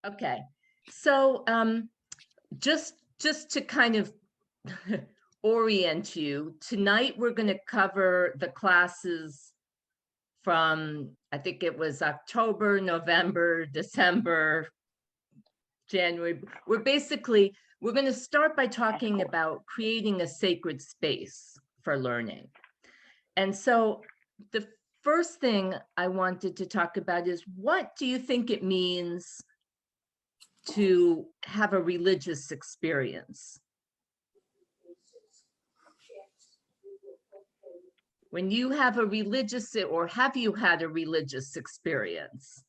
Okay. So just to kind of orient you, tonight we're going to cover the classes from, I think it was October, November, December, January. We're going to start by talking about creating a sacred space for learning. And so the first thing I wanted to talk about is, what do you think it means to have a religious experience? When you have a religious, or have you had a religious experience?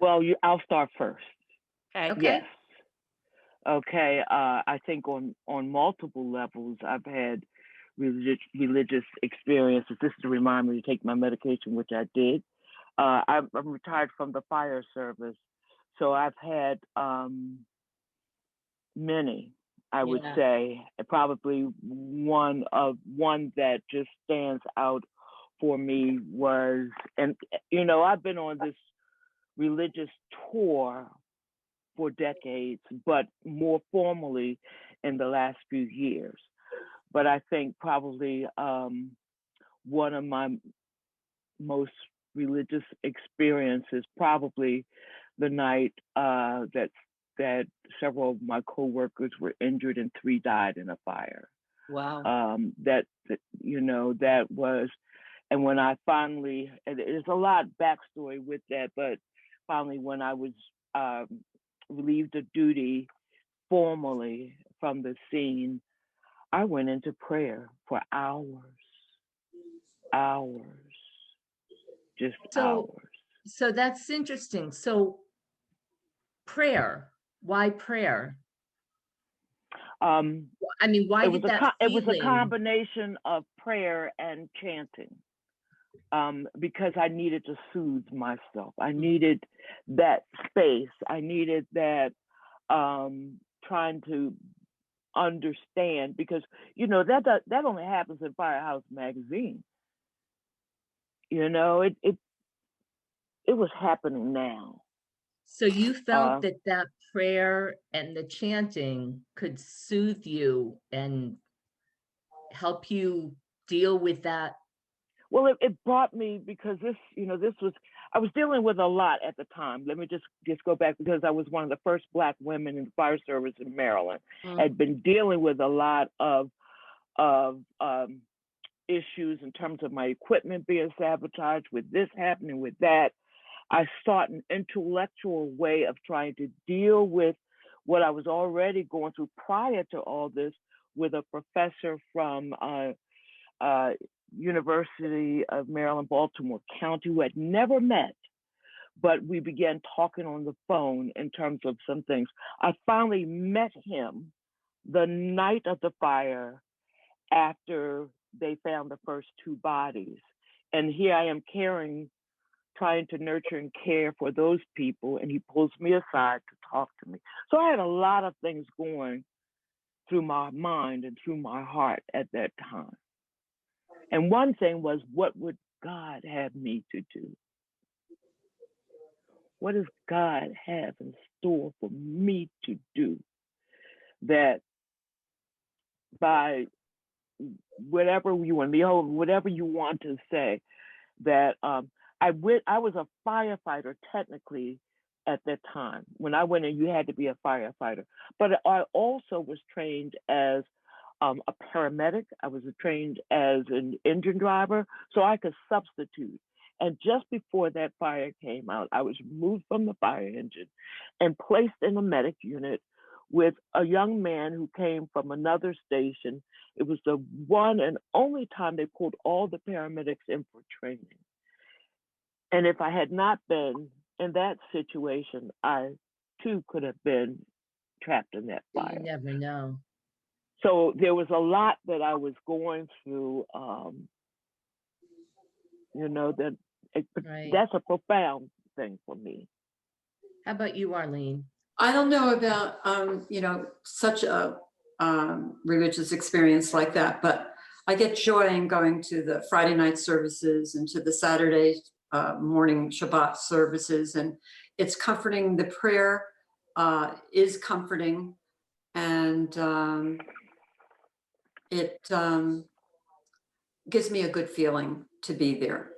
Well, I'll start first. Okay. Yes. Okay. I think on multiple levels, I've had religious experiences. This is to remind me to take my medication, which I did. I'm retired from the fire service, so I've had many. I would say probably one that just stands out for me was, and I've been on this religious tour for decades, but more formally in the last few years. But I think probably one of my most religious experiences, probably the night that several of my coworkers were injured and 3 died in a fire. Wow. That was, and when I finally, and there's a lot backstory with that, but finally when I was relieved of duty formally from the scene, I went into prayer for hours, just hours. So that's interesting. So prayer, why prayer? I mean, why did that feeling? It was a combination of prayer and chanting, because I needed to soothe myself. I needed that space. I needed that trying to understand, because that only happens in Firehouse Magazine. It was happening now. So you felt that prayer and the chanting could soothe you and help you deal with that? Well, it brought me, because I was dealing with a lot at the time. Let me just go back, because I was one of the first Black women in the fire service in Maryland. I'd been dealing with a lot of issues in terms of my equipment being sabotaged, with this happening, with that. I sought an intellectual way of trying to deal with what I was already going through prior to all this, with a professor from University of Maryland, Baltimore County, who I'd never met, but we began talking on the phone in terms of some things. I finally met him the night of the fire, after they found the first 2 bodies. And here I am trying to nurture and care for those people, and he pulls me aside to talk to me. So I had a lot of things going through my mind and through my heart at that time. And one thing was, what would God have me to do? What does God have in store for me to do? That by whatever you want to say, that I was a firefighter technically at that time. When I went in, you had to be a firefighter. But I also was trained as a paramedic. I was trained as an engine driver, so I could substitute. And just before that fire came out, I was removed from the fire engine and placed in a medic unit with a young man who came from another station. It was the one and only time they pulled all the paramedics in for training. And if I had not been in that situation, I too could have been trapped in that fire. You never know. So there was a lot that I was going through, that's a profound thing for me. How about you, Arlene? I don't know about, such a religious experience like that, but I get joy in going to the Friday night services and to the Saturday morning Shabbat services. And, it's comforting. The prayer is comforting, and it gives me a good feeling to be there.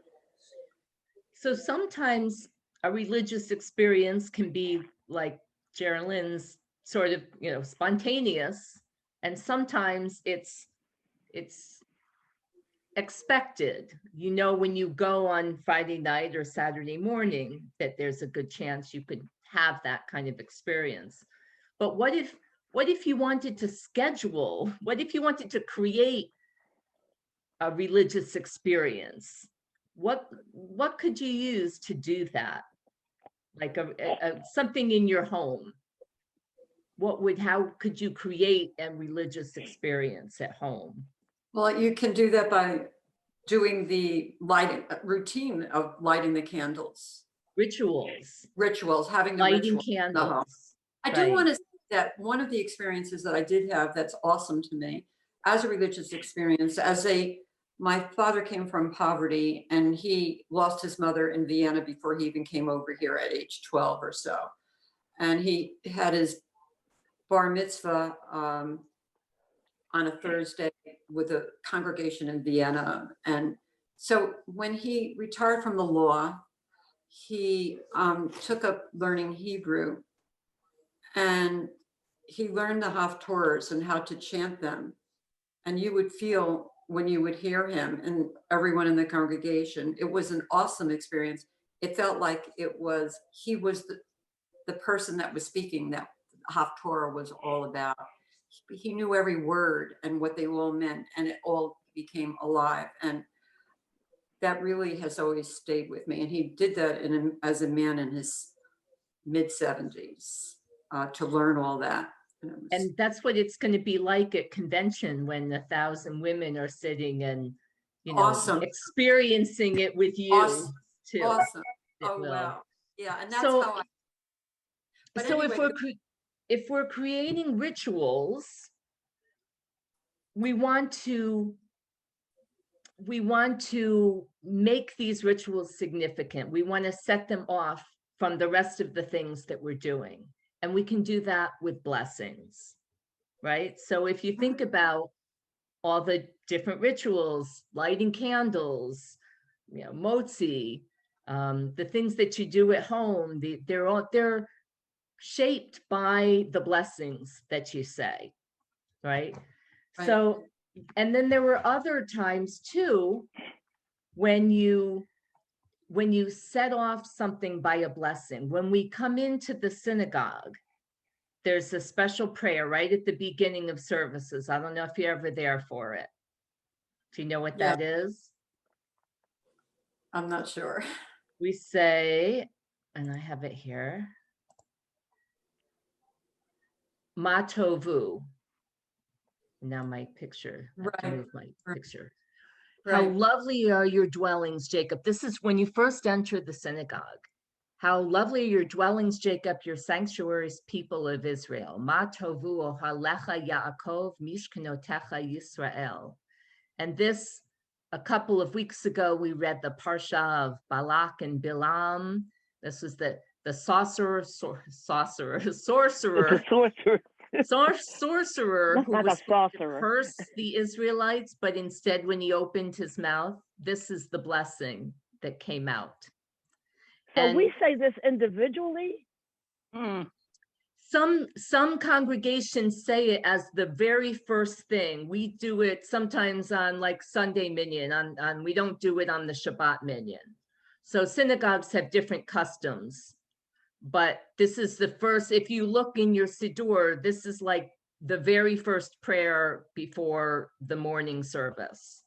So sometimes a religious experience can be like Geraldine's, sort of, spontaneous, and sometimes it's expected. When you go on Friday night or Saturday morning, that there's a good chance you could have that kind of experience. But what if you wanted to schedule, what if you wanted to create a religious experience? What could you use to do that? Like something in your home. How could you create a religious experience at home? Well, you can do that by doing the routine of lighting the candles. Rituals, having the lighting ritual. candles. I do want to say that one of the experiences that I did have that's awesome to me as a religious experience, my father came from poverty, and he lost his mother in Vienna before he even came over here at age 12 or so. And he had his bar mitzvah on a Thursday with a congregation in Vienna. And so when he retired from the law, he took up learning Hebrew, and he learned the Haftorahs and how to chant them. And you would feel when you would hear him and everyone in the congregation, it was an awesome experience. It felt like he was the person that was speaking, that Haftorah was all about. He knew every word and what they all meant, and it all became alive. And that really has always stayed with me. And he did that as a man in his mid-70s to learn all that. And that's what it's going to be like at convention when 1,000 women are sitting and, awesome. experiencing it with you awesome. too. Awesome. Oh, wow. Yeah, and that's so, how so anyway, if we're creating rituals, we want to make these rituals significant. We want to set them off from the rest of the things that we're doing. And we can do that with blessings, right? So if you think about all the different rituals, lighting candles, motzi, the things that you do at home, they're shaped by the blessings that you say, right? So, and then there were other times too, when you set off something by a blessing. When we come into the synagogue, there's a special prayer right at the beginning of services. I don't know if you're ever there for it. Do you know what that is? I'm not sure. We say, and I have it here, Ma Tovu. Now my picture, I have to move my picture. How lovely are your dwellings, Jacob. This is when you first enter the synagogue. How lovely are your dwellings, Jacob, your sanctuaries, people of Israel. Ma tovu ohalecha Yaakov mishkanotecha Yisrael. And this, a couple of weeks ago, we read the Parsha of Balak and Bilam. This was the sorcerer who was supposed to curse the Israelites, but instead when he opened his mouth, this is the blessing that came out. So we say this individually? Some congregations say it as the very first thing. We do it sometimes on like Sunday minyan, we don't do it on the Shabbat minyan. So synagogues have different customs, but this is the first. If you look in your Siddur, this is like the very first prayer before the morning service.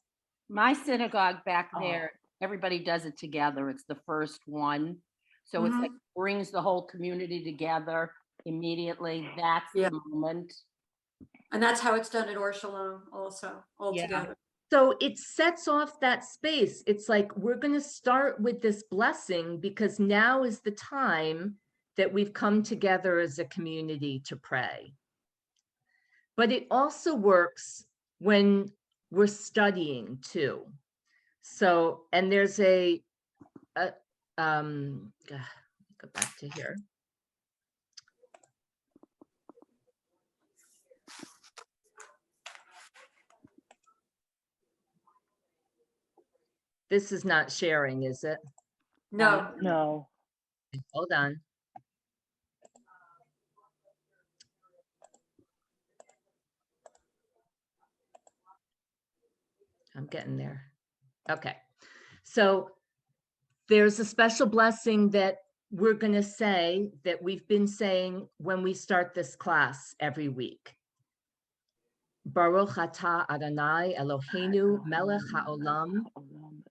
My synagogue back there, everybody does it together. It's the first one. So it's like brings the whole community together immediately. That's the moment. And that's how it's done at Or Shalom also, all together. So it sets off that space. It's like, we're going to start with this blessing because now is the time that we've come together as a community to pray. But it also works when we're studying too. So, and there's go back to here. This is not sharing, is it? No, No. Hold on. I'm getting there. Okay. So there's a special blessing that we're going to say that we've been saying when we start this class every week. Baruch atah Adonai Eloheinu melech haolam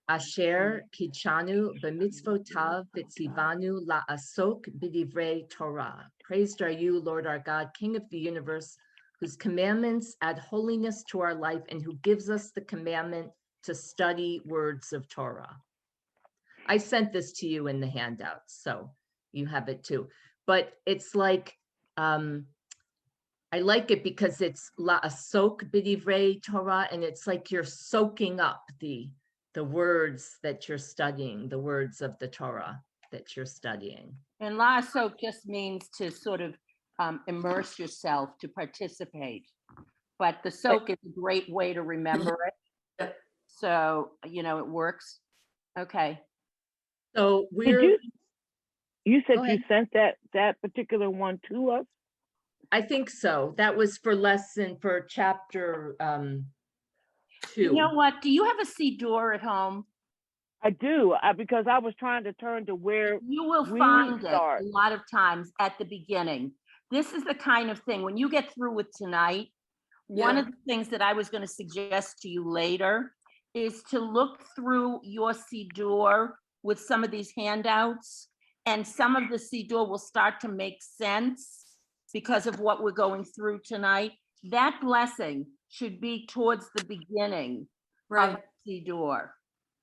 asher kitchanu b'mitzvotav v'tzivanu la'asok b'divrei Torah. Praised are you, Lord our God, King of the universe, whose commandments add holiness to our life and who gives us the commandment to study words of Torah. I sent this to you in the handouts, so you have it too. But it's like, I like it because it's la'asok b'divrei Torah, and it's like you're soaking up the words that you're studying, the words of the Torah that you're studying. And la'asok just means to sort of immerse yourself, to participate. But the soak is a great way to remember it. So, it works. Okay. So You said Go you ahead. sent that particular one to us? I think so. That was for chapter 2. You know what? Do you have a Siddur at home? I do, because I was trying to turn to where You will we find start. it a lot of times at the beginning. This is the kind of thing, when you get through with tonight, one Yeah. of the things that I was going to suggest to you later is to look through your Siddur with some of these handouts, and some of the Siddur will start to make sense because of what we're going through tonight. That blessing should be towards the beginning of right. the Siddur.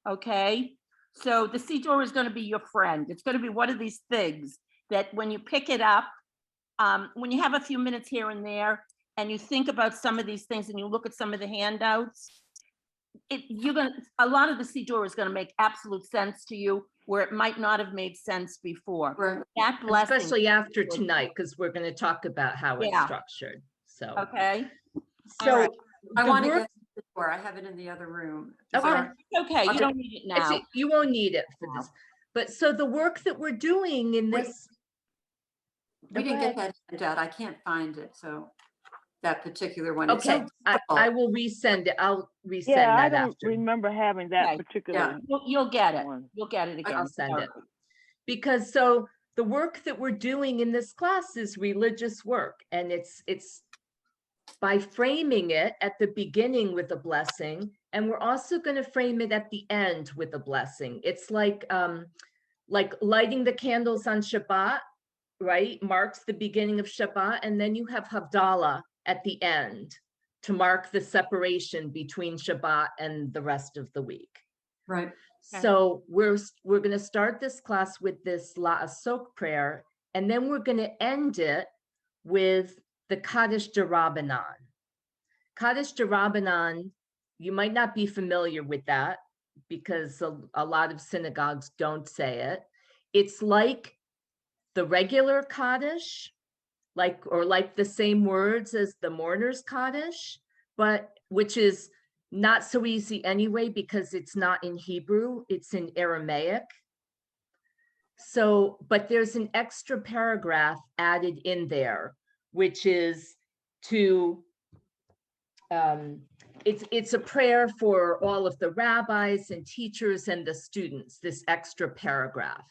Okay? So the Siddur is going to be your friend. It's going to be one of these things that when you pick it up, when you have a few minutes here and there, and you think about some of these things and you look at some of the handouts, a lot of the Siddur is going to make absolute sense to you where it might not have made sense before. Right. That blessing. Especially after tonight, because we're going to talk about how it's Yeah. structured. So, Okay. so All right. I the want to work- get it before. I have it in the other room. Okay. Sorry. Okay. You Okay. don't need it It's- now. you won't need it for No. this. But so the work that we're doing in Wait. this. We Go didn't get ahead. that handout. I can't find it. So that particular one. It's Okay, so I difficult. will resend it. I'll resend Yeah, I that don't after. remember having that Okay. particular You'll get it. one. You'll get it again. I'll send All it. right. Because so the work that we're doing in this class is religious work, and it's by framing it at the beginning with a blessing, and we're also going to frame it at the end with a blessing. It's like lighting the candles on Shabbat, right? Marks the beginning of Shabbat, and then you have Havdalah at the end to mark the separation between Shabbat and the rest of the week. Right. Okay. So we're going to start this class with this La'asok prayer, and then we're going to end it with the Kaddish D'Rabbanan. Kaddish D'Rabbanan, you might not be familiar with that because a lot of synagogues don't say it. It's like the regular Kaddish, like the same words as the mourner's Kaddish, but which is not so easy anyway because it's not in Hebrew, it's in Aramaic. So, but there's an extra paragraph added in there, which is to, it's a prayer for all of the rabbis and teachers and the students, this extra paragraph.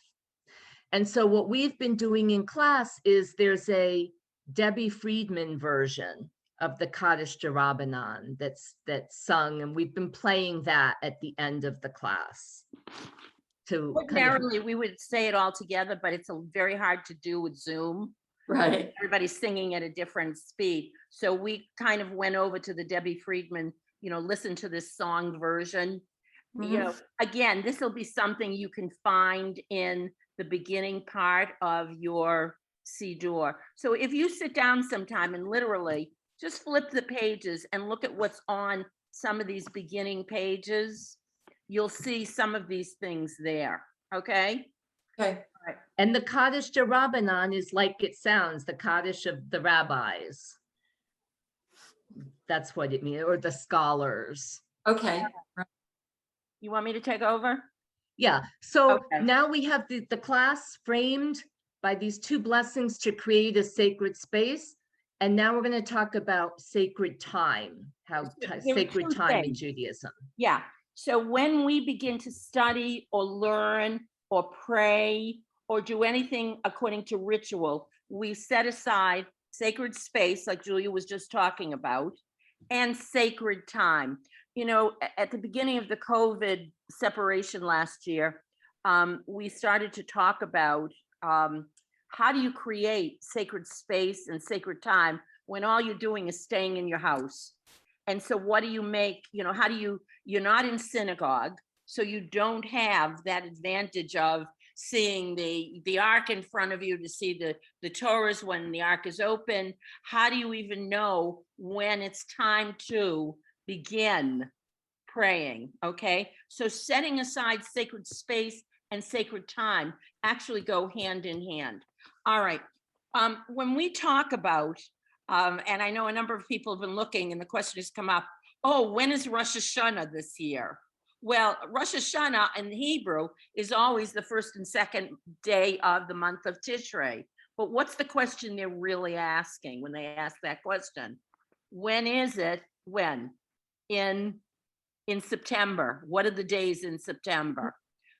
And so what we've been doing in class is there's a Debbie Friedman version of the Kaddish D'Rabbanan that's sung, and we've been playing that at the end of the class. Ordinarily, we would say it all together, but it's very hard to do with Zoom. Right. Everybody's singing at a different speed. So we kind of went over to the Debbie Friedman, listen to this song version. Again, this will be something you can find in the beginning part of your Siddur. So if you sit down sometime and literally just flip the pages and look at what's on some of these beginning pages, you'll see some of these things there. Okay. Okay. And the Kaddish de Rabbanan is like it sounds, the Kaddish of the rabbis. That's what it means, or the scholars. Okay. You want me to take over? Yeah, so Okay. now we have the class framed by these two blessings to create a sacred space. And now we're going to talk about sacred time, how There are sacred two time in things. Judaism. Yeah. So when we begin to study or learn or pray or do anything according to ritual, we set aside sacred space, like Julia was just talking about, and sacred time. You know, at the beginning of the COVID separation last year, we started to talk about how do you create sacred space and sacred time when all you're doing is staying in your house? And so what do you make, you know, how do you, you're not in synagogue, so you don't have that advantage of seeing the ark in front of you to see the Torahs when the ark is open. How do you even know when it's time to begin praying? Okay, so setting aside sacred space and sacred time actually go hand in hand. All right, when we talk about and I know a number of people have been looking and the question has come up, oh, when is Rosh Hashanah this year? Well, Rosh Hashanah in Hebrew is always the first and second day of the month of Tishrei. But what's the question they're really asking when they ask that question? When is it? When? In September. What are the days in September?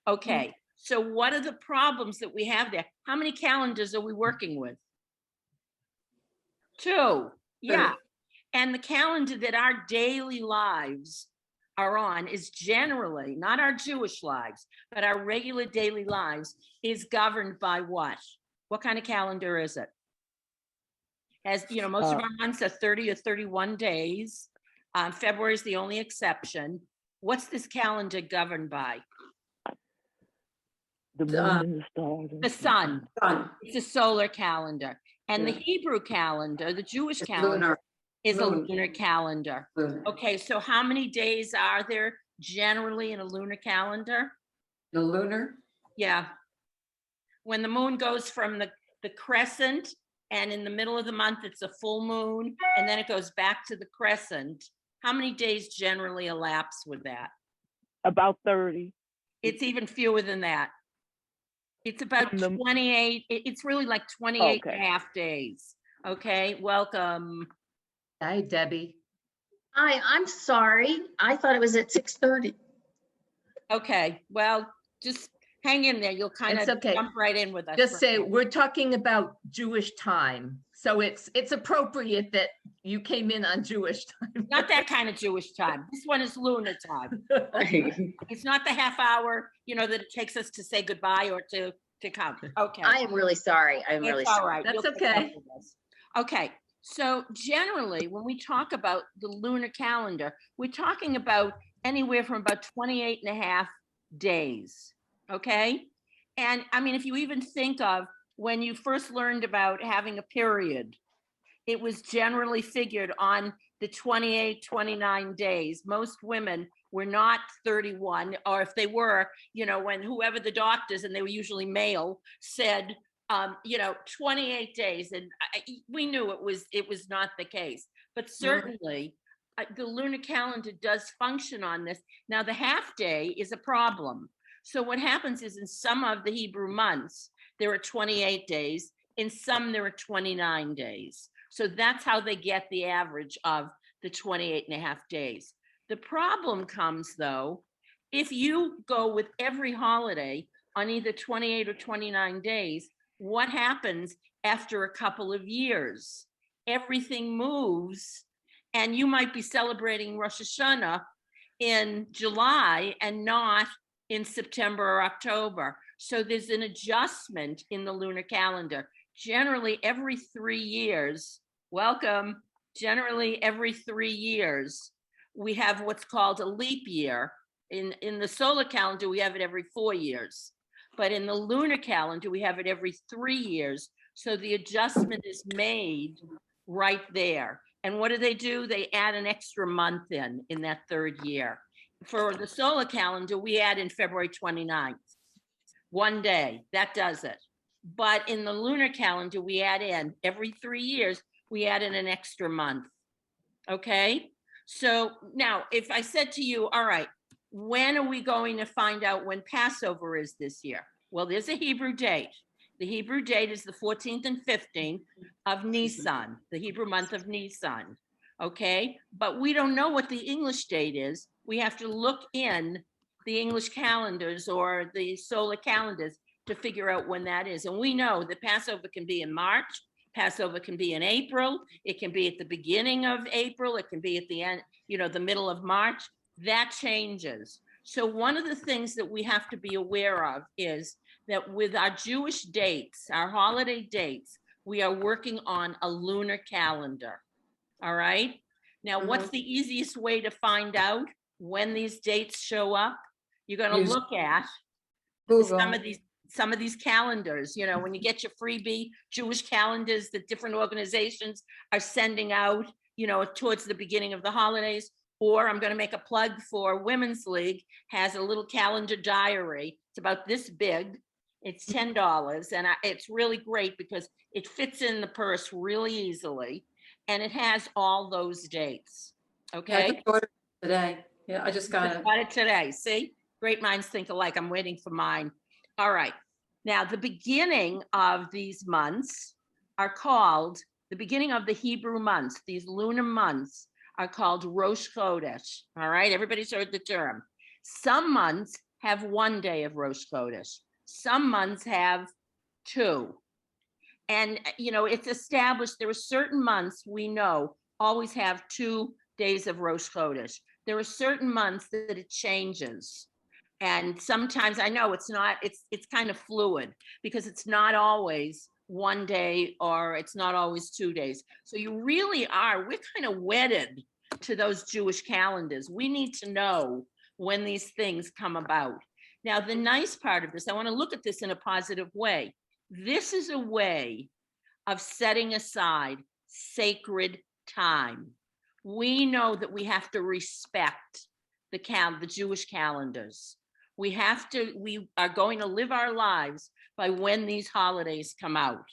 Okay, so what are the problems that we have there? How many calendars are we working with? 2. Yeah. And the calendar that our daily lives are on is generally, not our Jewish lives, but our regular daily lives is governed by what? What kind of calendar is it? As you know, most of our months are 30 or 31 days. February is the only exception. What's this calendar governed by? The moon and the stars. The sun. Sun. It's a solar calendar. And the Yeah. Hebrew calendar, the Jewish It's calendar, lunar. is a Moon. lunar calendar. Lunar. Okay, so how many days are there generally in a lunar calendar? The lunar. Yeah. When the moon goes from the crescent, and in the middle of the month, it's a full moon, and then it goes back to the crescent. How many days generally elapse with that? About 30. It's even fewer than that. It's about From the- 28. It's really like 28 Okay. and a half days. Okay, welcome. Hi, Debbie. Hi, I'm sorry. I thought it was at 6:30. Okay, well, just hang in there. You'll kind It's of okay. jump right in with us. Just for a say, minute. we're talking about Jewish time. So it's appropriate that you came in on Jewish time. Not that kind of Jewish time. This one is lunar time. It's not the half hour, you know, that it takes us to say goodbye or to come. Okay. I am really sorry. I'm really It's all sorry. right. That's You'll catch up okay. with us. Okay, so generally, when we talk about the lunar calendar, we're talking about anywhere from about 28 and a half days, okay? And I mean, if you even think of when you first learned about having a period, it was generally figured on the 28, 29 days. Most women were not 31, or if they were, you know, when whoever the doctors, and they were usually male, said, you know, 28 days. And we knew it was not the case, but certainly the lunar calendar does function on this. Now the half day is a problem. So what happens is in some of the Hebrew months, there are 28 days. In some, there are 29 days. So that's how they get the average of the 28 and a half days. The problem comes though, if you go with every holiday on either 28 or 29 days, what happens after a couple of years? Everything moves, and you might be celebrating Rosh Hashanah in July and not in September or October. So there's an adjustment in the lunar calendar. Generally, every 3 years, welcome, generally every 3 years, we have what's called a leap year. In the solar calendar, we have it every 4 years. But in the lunar calendar, we have it every 3 years. So the adjustment is made right there. And what do? They add an extra month in that 3rd year. For the solar calendar, we add in February 29th. 1 day, that does it. But in the lunar calendar, we add in every 3 years, we add in an extra month. Okay. So now if I said to you, all right, when are we going to find out when Passover is this year? Well, there's a Hebrew date. The Hebrew date is the 14th and 15th of Nisan, the Hebrew month of Nisan. Okay. But we don't know what the English date is. We have to look in the English calendars or the solar calendars to figure out when that is. And we know that Passover can be in March, Passover can be in April, it can be at the beginning of April, it can be at the end, the middle of March. That changes. So one of the things that we have to be aware of is that with our Jewish dates, our holiday dates, we are working on a lunar calendar. All right. Now, what's the easiest way to find out when these dates show up? You're going to look at Google. some of these calendars, when you get your freebie Jewish calendars that different organizations are sending out, towards the beginning of the holidays. Or I'm going to make a plug for Women's League, has a little calendar diary. It's about this big. It's $10, and it's really great because it fits in the purse really easily, and it has all those dates. Okay. I just ordered it today. Yeah, I just got it. Got it today. See, great minds think alike. I'm waiting for mine. All right. Now, the beginning of these months are called, the beginning of the Hebrew months, these lunar months are called Rosh Chodesh. All right. Everybody's heard the term. Some months have 1 day of Rosh Chodesh. Some months have 2. And, it's established there are certain months we know always have 2 days of Rosh Chodesh. There are certain months that it changes. And sometimes I know it's kind of fluid because it's not always 1 day or it's not always 2 days. So we're kind of wedded to those Jewish calendars. We need to know when these things come about. Now, the nice part of this, I want to look at this in a positive way. This is a way of setting aside sacred time. We know that we have to respect the Jewish calendars. We are going to live our lives by when these holidays come out.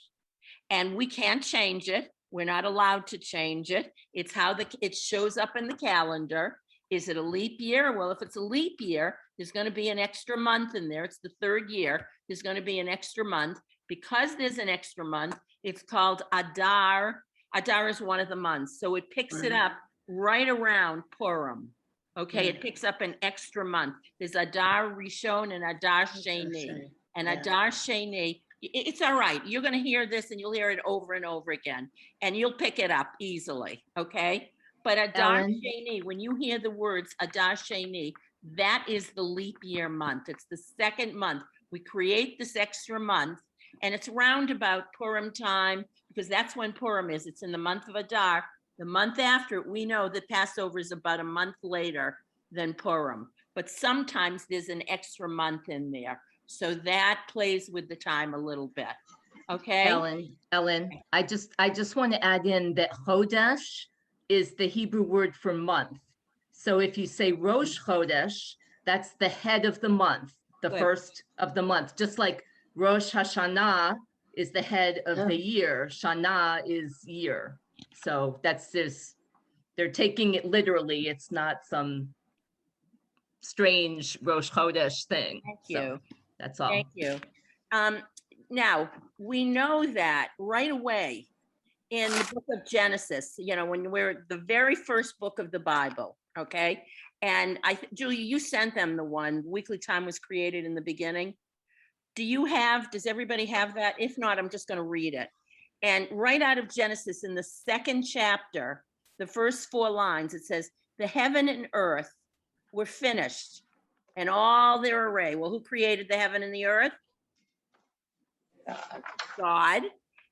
And we can't change it. We're not allowed to change it. It's how it shows up in the calendar. Is it a leap year? Well, if it's a leap year, there's going to be an extra month in there. It's the 3rd year. There's going to be an extra month. Because there's an extra month, it's called Adar. Adar is one of the months. So it picks it up right around Purim. Okay, it picks up an extra month. There's Adar Rishon and Adar Sheni. And Adar Sheni, it's all right. You're going to hear this and you'll hear it over and over again. And you'll pick it up easily, okay? But Adar Sheni, when you hear the words Adar Sheni, that is the leap year month. It's the 2nd month. We create this extra month, and it's round about Purim time because that's when Purim is. It's in the month of Adar. The month after, we know that Passover is about a month later than Purim, but sometimes there's an extra month in there. So that plays with the time a little bit. Okay. Ellen, I just want to add in that Chodesh is the Hebrew word for month. So if you say Rosh Chodesh, that's the head of the month, the first of the month, just like Rosh Hashanah is the head of the year. Shana is year. So they're taking it literally. It's not some strange Rosh Chodesh thing. Thank you. So that's all. Thank you. Now, we know that right away in the book of Genesis, when we're the very first book of the Bible, okay? And Julia, you sent them the one, Weekly Time was created in the beginning. Does everybody have that? If not, I'm just going to read it. And right out of Genesis, in the 2nd chapter, the first 4 lines, it says, the heaven and earth were finished and all their array. Well, who created the heaven and the earth? God.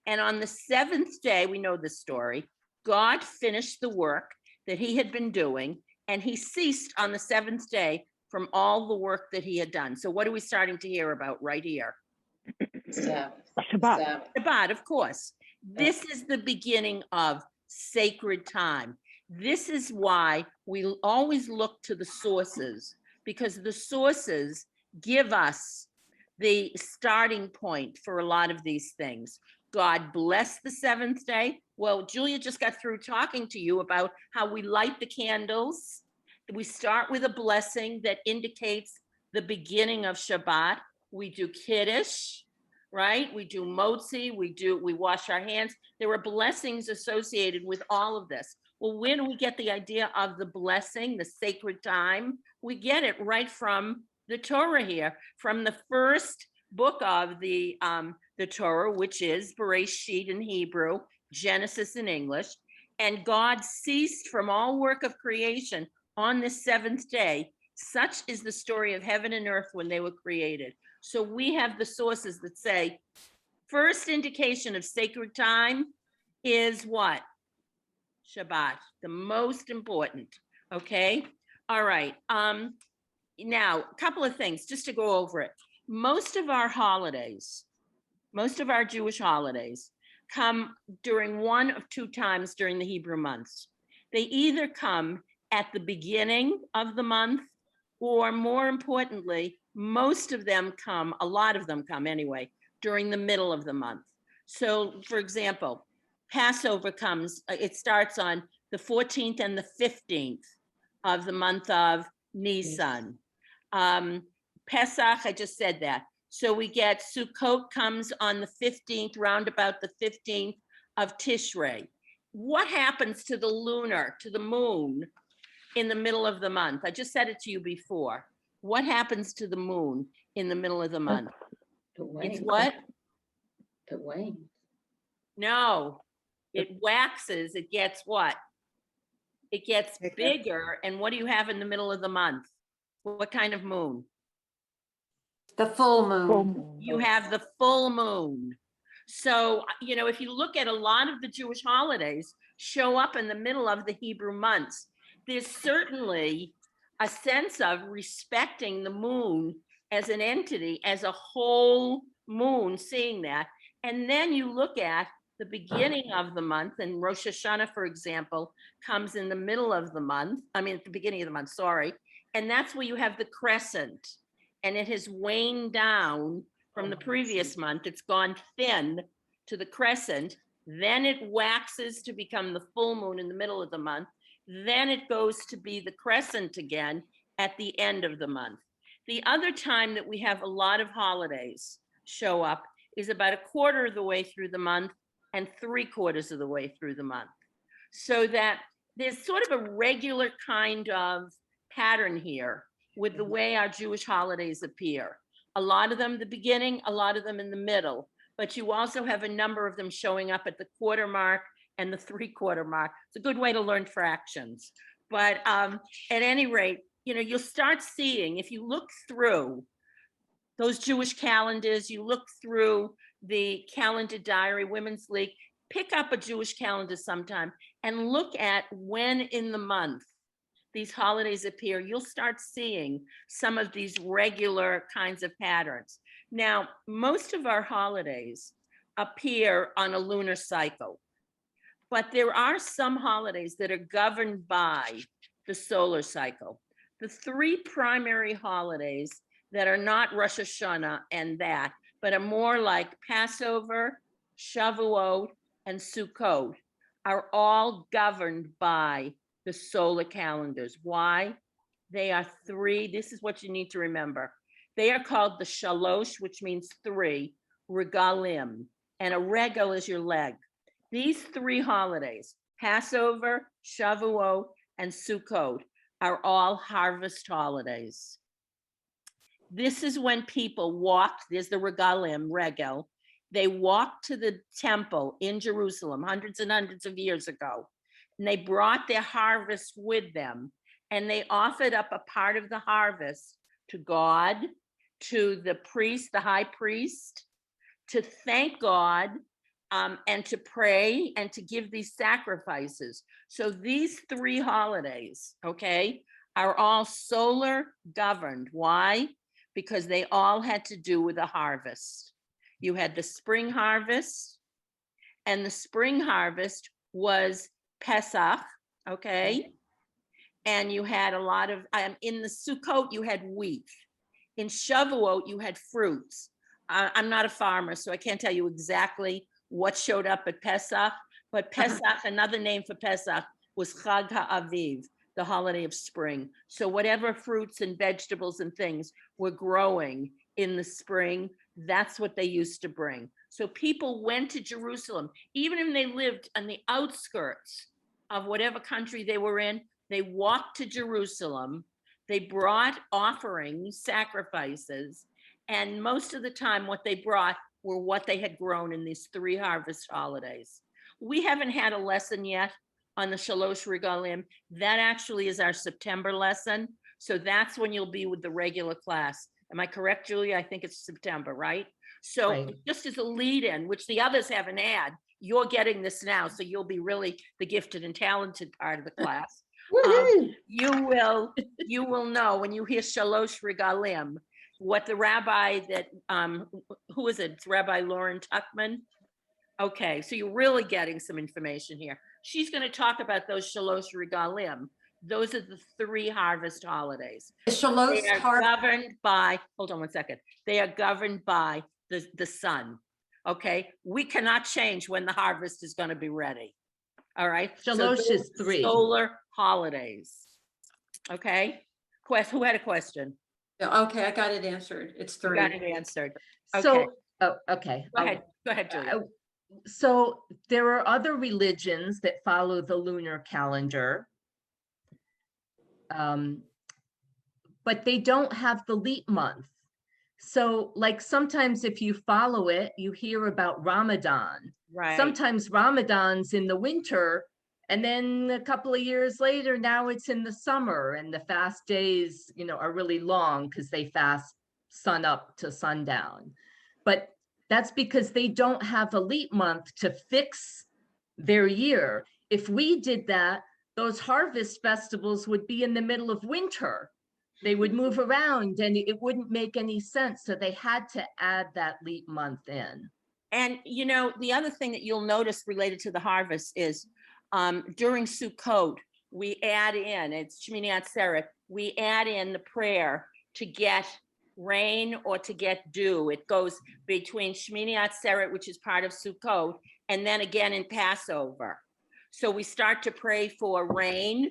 And on the 7th day, we know this story, God finished the work that he had been doing, and he ceased on the 7th day from all the work that he had done. So what are we starting to hear about right here? Shabbat. Shabbat, of course. This is the beginning of sacred time. This is why we always look to the sources, because the sources give us the starting point for a lot of these things. God bless the seventh day. Well, Julia just got through talking to you about how we light the candles. We start with a blessing that indicates the beginning of Shabbat. We do Kiddush, right? We do motzi, we wash our hands. There are blessings associated with all of this. Well, where do we get the idea of the blessing, the sacred time? We get it right from the Torah here, from the first book of the Torah, which is Bereshit in Hebrew, Genesis in English. And God ceased from all work of creation on this seventh day. Such is the story of heaven and earth when they were created. So we have the sources that say, first indication of sacred time is what? Shabbat, the most important, okay? All right, now, a couple of things, just to go over it. Most of our holidays, most of our Jewish holidays come during one of two times during the Hebrew months. They either come at the beginning of the month, or more importantly, most of them come, a lot of them come anyway, during the middle of the month. So for example, Passover comes, it starts on the 14th and the 15th of the month of Nisan. Pesach, I just said that. So we get Sukkot comes on the 15th, round about the 15th of Tishrei. What happens to the lunar, to the moon in the middle of the month? I just said it to you before. What happens to the moon in the middle of the month? It's what? It wanes. No, it waxes. It gets what? It gets bigger. And what do you have in the middle of the month? What kind of moon? The full moon. Full moon. You have the full moon. So, you know, if you look at a lot of the Jewish holidays show up in the middle of the Hebrew months, there's certainly a sense of respecting the moon as an entity, as a whole moon, seeing that. And then you look at the beginning of the month, and Rosh Hashanah, for example, comes in the middle of the month. I mean, at the beginning of the month, sorry. And that's where you have the crescent. And it has waned down from the previous month. It's gone thin to the crescent. Then it waxes to become the full moon in the middle of the month. Then it goes to be the crescent again at the end of the month. The other time that we have a lot of holidays show up is about a quarter of the way through the month and 3/4 of the way through the month. So that there's sort of a regular kind of pattern here with the way our Jewish holidays appear. A lot of them the beginning, a lot of them in the middle, but you also have a number of them showing up at the quarter mark and the 3/4 mark. It's a good way to learn fractions. But at any rate, you know, you'll start seeing, if you look through those Jewish calendars, you look through the calendar diary, Women's League, pick up a Jewish calendar sometime and look at when in the month these holidays appear. You'll start seeing some of these regular kinds of patterns. Now, most of our holidays appear on a lunar cycle, but there are some holidays that are governed by the solar cycle. The three primary holidays that are not Rosh Hashanah and that, but are more like Passover, Shavuot, and Sukkot, are all governed by the solar calendars. Why? They are three. This is what you need to remember. They are called the shalosh, which means three, regalim, and a regal is your leg. These three holidays, Passover, Shavuot, and Sukkot, are all harvest holidays. This is when people walked, there's the regalim, regel. They walked to the temple in Jerusalem hundreds and hundreds of years ago, and they brought their harvest with them, and they offered up a part of the harvest to God, to the priest, the high priest, to thank God, and to pray and to give these sacrifices. So these three holidays, okay, are all solar governed. Why? Because they all had to do with a harvest. You had the spring harvest, and the spring harvest was Pesach, okay? And you had a lot of, in the Sukkot, you had wheat. In Shavuot, you had fruits. I'm not a farmer, so I can't tell you exactly what showed up at Pesach, but Pesach, another name for Pesach was Chag HaAviv, the holiday of spring. So whatever fruits and vegetables and things were growing in the spring, that's what they used to bring. So people went to Jerusalem, even if they lived on the outskirts of whatever country they were in, they walked to Jerusalem, they brought offerings, sacrifices, and most of the time what they brought were what they had grown in these 3 harvest holidays. We haven't had a lesson yet on the Shalosh Regalim. That actually is our September lesson. So that's when you'll be with the regular class. Am I correct, Julia? I think it's September, right? So Right. just as a lead in, which the others haven't had, you're getting this now. So you'll be really the gifted and talented part of the class. Woohoo! You will know when you hear Shalosh Regalim, what the rabbi that, who is it? It's Rabbi Lauren Tuckman. Okay, so you're really getting some information here. She's going to talk about those Shalosh Regalim. Those are the 3 harvest holidays. Shalosh They are Har- governed by, hold on one second. They are governed by the sun. Okay, we cannot change when the harvest is going to be ready. All right. So Shalosh those is 3. solar holidays. Okay. Who had a question? Yeah, okay, I got it answered. It's You 3. got it answered. So, Okay. oh, okay. Go ahead. Go ahead, Julia. So there are other religions that follow the lunar calendar. But they don't have the leap month. So like sometimes if you follow it, you hear about Ramadan. Right. Sometimes Ramadan's in the winter, and then a couple of years later, now it's in the summer, and the fast days, are really long because they fast sun up to sundown. But that's because they don't have a leap month to fix their year. If we did that, those harvest festivals would be in the middle of winter. They would move around and it wouldn't make any sense. So they had to add that leap month in. And the other thing that you'll notice related to the harvest is during Sukkot, we add in, it's Shmini Atzeret, we add in the prayer to get rain or to get dew. It goes between Shmini Atzeret, which is part of Sukkot, and then again in Passover. So we start to pray for rain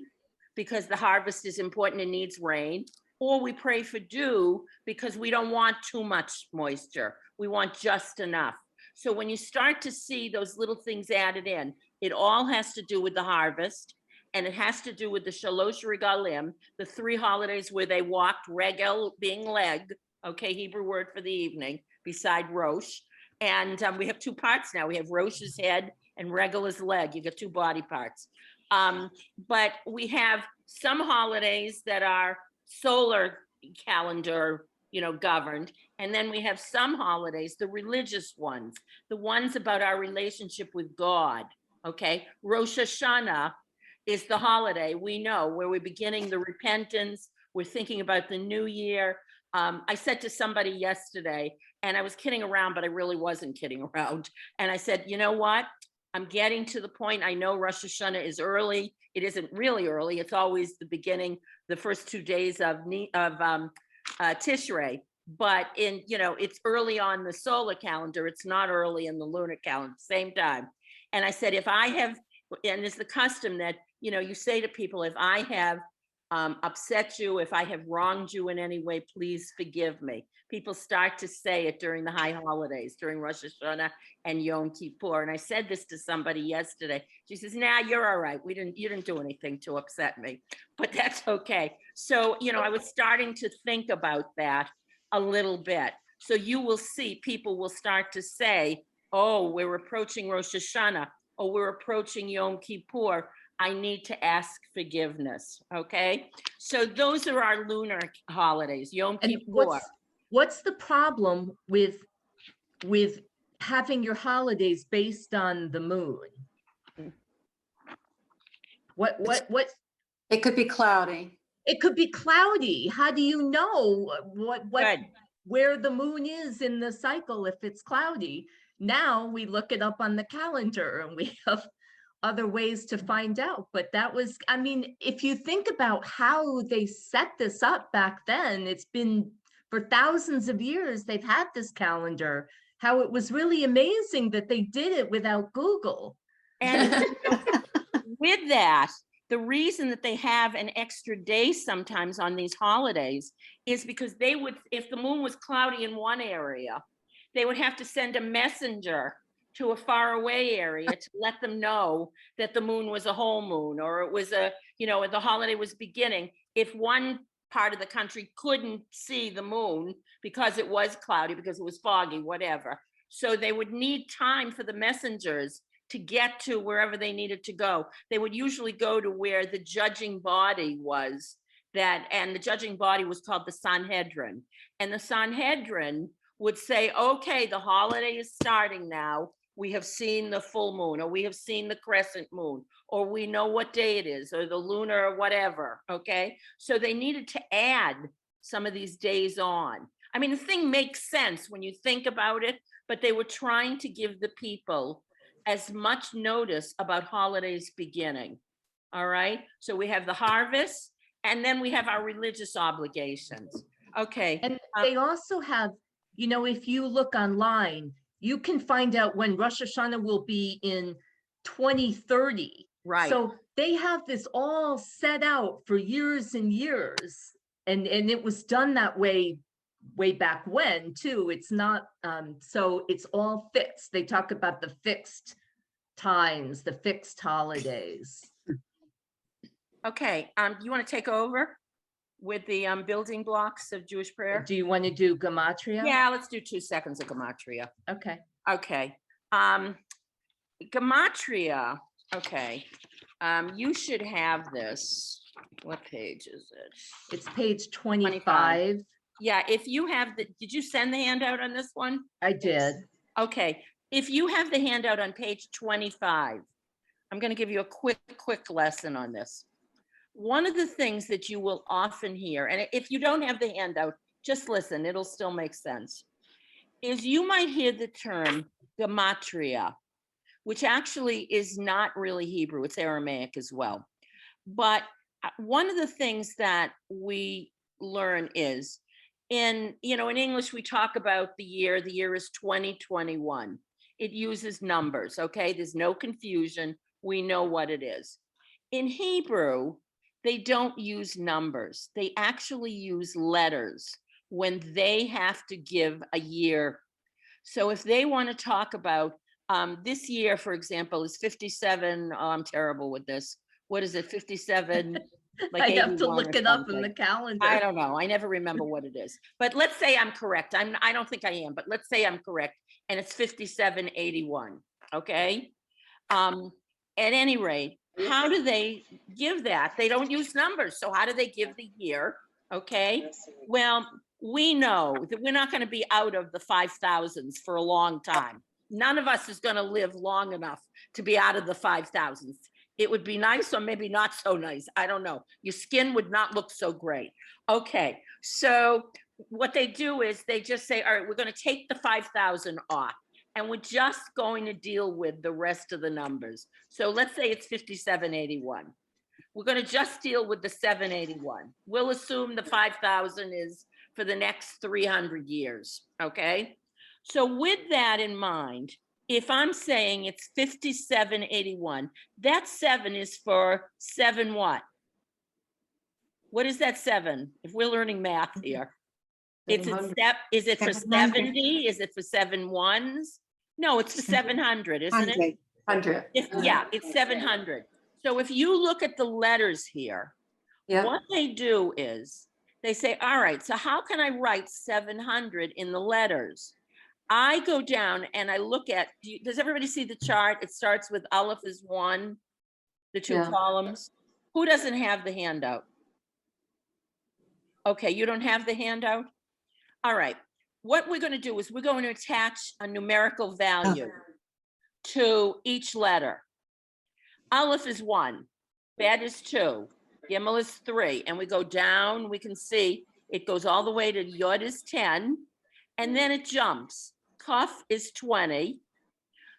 because the harvest is important and needs rain, or we pray for dew because we don't want too much moisture. We want just enough. So when you start to see those little things added in, it all has to do with the harvest, and it has to do with the Shalosh Regalim, the 3 holidays where they walked, regel being leg, okay, Hebrew word for the evening, beside Rosh. And we have 2 parts now. We have Rosh's head and regel is leg. You get 2 body parts. But we have some holidays that are solar calendar, governed. And then we have some holidays, the religious ones, the ones about our relationship with God. Okay. Rosh Hashanah is the holiday we know where we're beginning the repentance. We're thinking about the new year. I said to somebody yesterday, and I was kidding around, but I really wasn't kidding around. And I said, you know what? I'm getting to the point. I know Rosh Hashanah is early. It isn't really early. It's always the beginning, the first 2 days of Tishrei. But it's early on the solar calendar. It's not early in the lunar calendar, same time. And I said, if I have, and it's the custom that, you say to people, if I have upset you, if I have wronged you in any way, please forgive me. People start to say it during the high holidays, during Rosh Hashanah and Yom Kippur. And I said this to somebody yesterday. She says, nah, you're all right. You didn't do anything to upset me, but that's okay. So, I was starting to think about that a little bit. So you will see people will start to say, oh, we're approaching Rosh Hashanah. Oh, we're approaching Yom Kippur. I need to ask forgiveness. Okay. So those are our lunar holidays, Yom Kippur. What's the problem with having your holidays based on the moon? What? It could be cloudy. It could be cloudy. How do you know where the moon is in the cycle if it's cloudy? Now we look it up on the calendar and we have other ways to find out. But that was, if you think about how they set this up back then, it's been for thousands of years, they've had this calendar, how it was really amazing that they did it without Google. And with that, the reason that they have an extra day sometimes on these holidays is because they would, if the moon was cloudy in one area, they would have to send a messenger to a faraway area to let them know that the moon was a whole moon, or it was a, you know, the holiday was beginning. If one part of the country couldn't see the moon because it was cloudy, because it was foggy, whatever. So they would need time for the messengers to get to wherever they needed to go. They would usually go to where the judging body was, and the judging body was called the Sanhedrin. And the Sanhedrin would say, okay, the holiday is starting now. We have seen the full moon, or we have seen the crescent moon, or we know what day it is, or the lunar, or whatever, okay? So they needed to add some of these days on. I mean, the thing makes sense when you think about it, but they were trying to give the people as much notice about holidays beginning, all right? So we have the harvest, and then we have our religious obligations. Okay. And they also have, you know, if you look online, you can find out when Rosh Hashanah will be in 2030. Right. So they have this all set out for years and years. And it was done that way back when too. It's not, so it's all fixed. They talk about the fixed times, the fixed holidays. Okay, you want to take over with the building blocks of Jewish prayer? Do you want to do gematria? Yeah, let's do 2 seconds of gematria. Okay. Okay. Gematria, okay. You should have this. What page is it? It's page 25. Yeah, if you have did you send the handout on this one? I did. Okay, if you have the handout on page 25, I'm going to give you a quick lesson on this. One of the things that you will often hear, and if you don't have the handout, just listen, it'll still make sense, is you might hear the term gematria, which actually is not really Hebrew, it's Aramaic as well. But one of the things that we learn is, in English, we talk about the year is 2021. It uses numbers, okay? There's no confusion. We know what it is. In Hebrew, they don't use numbers. They actually use letters when they have to give a year. So if they want to talk about this year, for example, is 57, oh, I'm terrible with this. What is it, 57? Like I have to 81 look or it up in something. the calendar. I don't know. I never remember what it is. But let's say I'm correct. I don't think I am, but let's say I'm correct. And it's 5781. Okay. At any rate, how do they give that? They don't use numbers. So how do they give the year? Okay. Well, we know that we're not going to be out of the 5,000s for a long time. None of us is going to live long enough to be out of the 5,000s. It would be nice, or maybe not so nice. I don't know. Your skin would not look so great. Okay, so what they do is they just say, all right, we're going to take the 5,000 off, and we're just going to deal with the rest of the numbers. So let's say it's 5781. We're going to just deal with the 781. We'll assume the 5,000 is for the next 300 years, okay? So with that in mind, if I'm saying it's 5781, that 7 is for 7 what? What is that 7? If we're learning math here, is it for 70? Is it for 7 ones? No, it's for 700, isn't it? 100. Yeah, it's 700. So if you look at the letters here, Yeah. what they do is they say, all right, so how can I write 700 in the letters? I go down and I look at, does everybody see the chart? It starts with Aleph is 1, the 2 columns. Who doesn't have the handout? Okay, you don't have the handout? All right, what we're going to do is we're going to attach a numerical value to each letter. Aleph is 1, Bet is 2, Gimel is 3, and we go down, we can see it goes all the way to Yod is 10, and then it jumps. Kaf is 20.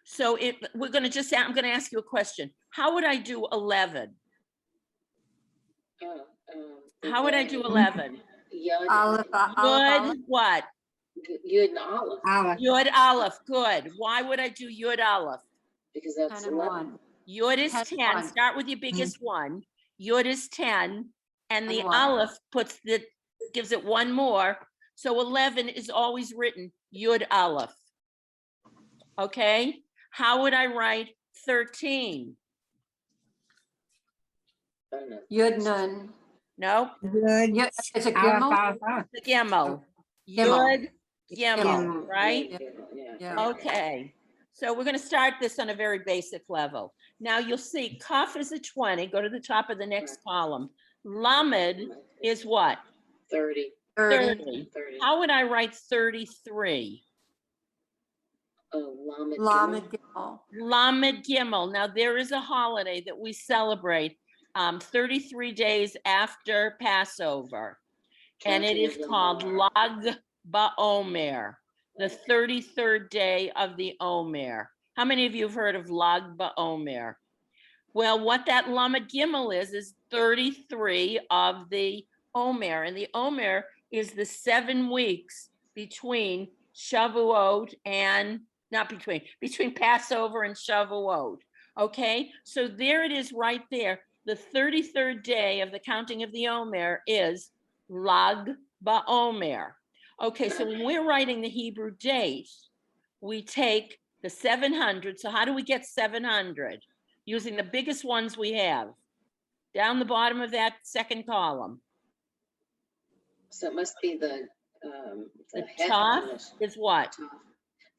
So I'm going to ask you a question. How would I do 11? How would I do 11? Yud. Aleph, Yud, what? Yud and Aleph, Aleph. Yud Aleph, good. Why would I do Yud Aleph? because that's 10 and 11. 1. Yud is 10, 10, 1. start with your biggest one. Yud is 10, and the And 1. Aleph gives it one more. So 11 is always written Yud Aleph. Okay, how would I write 13? Oh, no. Yud Nun. No, Yeah, it's a Gimel. the Gimel. Gimel. Yud Gimel, right? Yeah, yeah. Yeah. Okay, so we're going to start this on a very basic level. Now you'll see Kaf is a 20. Go to the top of the next column. Lamed is what? 30. 30. 30. How would I write 33? Oh, Lamed. Lamed Gimel. Gimel. Lamed Gimel. Now there is a holiday that we celebrate 33 days after Passover, and it Counting is of the called Omer. Lag BaOmer, the 33rd day of the Omer. How many of you have heard of Lag BaOmer? Well, what that Lamed Gimel is 33 of the Omer, and the Omer is the 7 weeks between Shavuot and, not between Passover and Shavuot. Okay, so there it is right there. The 33rd day of the counting of the Omer is Lag BaOmer. Okay, so when we're writing the Hebrew date, we take the 700. So how do we get 700? Using the biggest ones we have. Down the bottom of that second column. So it must be the The het Taf and is what? the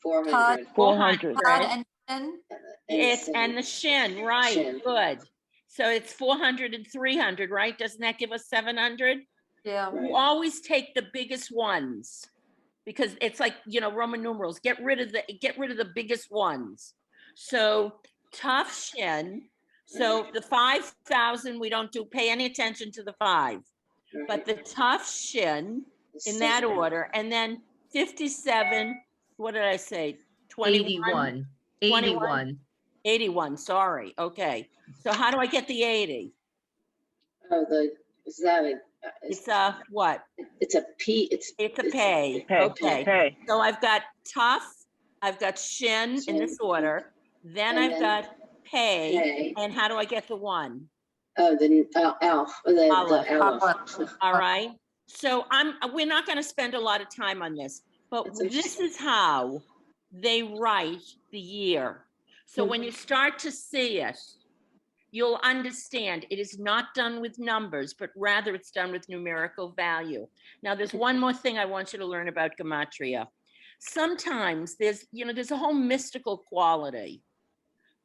400. 400. Tad and Shin. It's sin. and the shin, right? Shin. Good. So it's 400 and 300, right? Doesn't that give us 700? Yeah. Right. You always take the biggest ones because it's like, you know, Roman numerals. Get rid of the biggest ones. So Taf shin. So the 5,000 we don't pay any attention to the 5, Right. but the Taf shin in that Sin. order, and then 57. What did I say? 21. 81. 81, sorry. Okay. So how do I get the 80? Oh, is that a? It's a what? It's a P. It's a pay. Hey, Okay. hey. So I've got tough, I've got shin in this order, then And I've then got pay, Pay. and how do I get the 1? Oh, the Alf. The Aleph. Aleph. All right. So we're not going to spend a lot of time on this, but That's this is how they write the year. So when you start to see it, you'll understand it is not done with numbers, but rather it's done with numerical value. Now, there's one more thing I want you to learn about gematria. Sometimes there's a whole mystical quality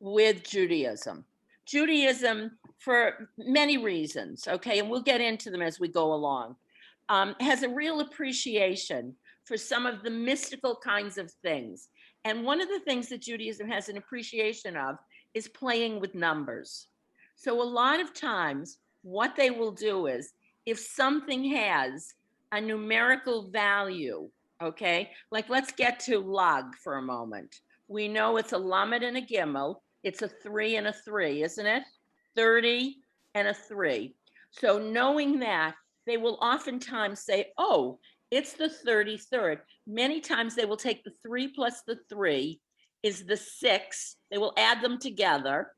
with Judaism. Judaism, for many reasons, okay, and we'll get into them as we go along, has a real appreciation for some of the mystical kinds of things. And one of the things that Judaism has an appreciation of is playing with numbers. So a lot of times what they will do is if something has a numerical value, okay, like let's get to log for a moment. We know it's a lamed and a gimel. It's a 3 and a 3, isn't it? 30 and a 3. So knowing that, they will oftentimes say, oh, it's the 33rd. Many times they will take the 3 plus the 3 is the 6. They will add them together.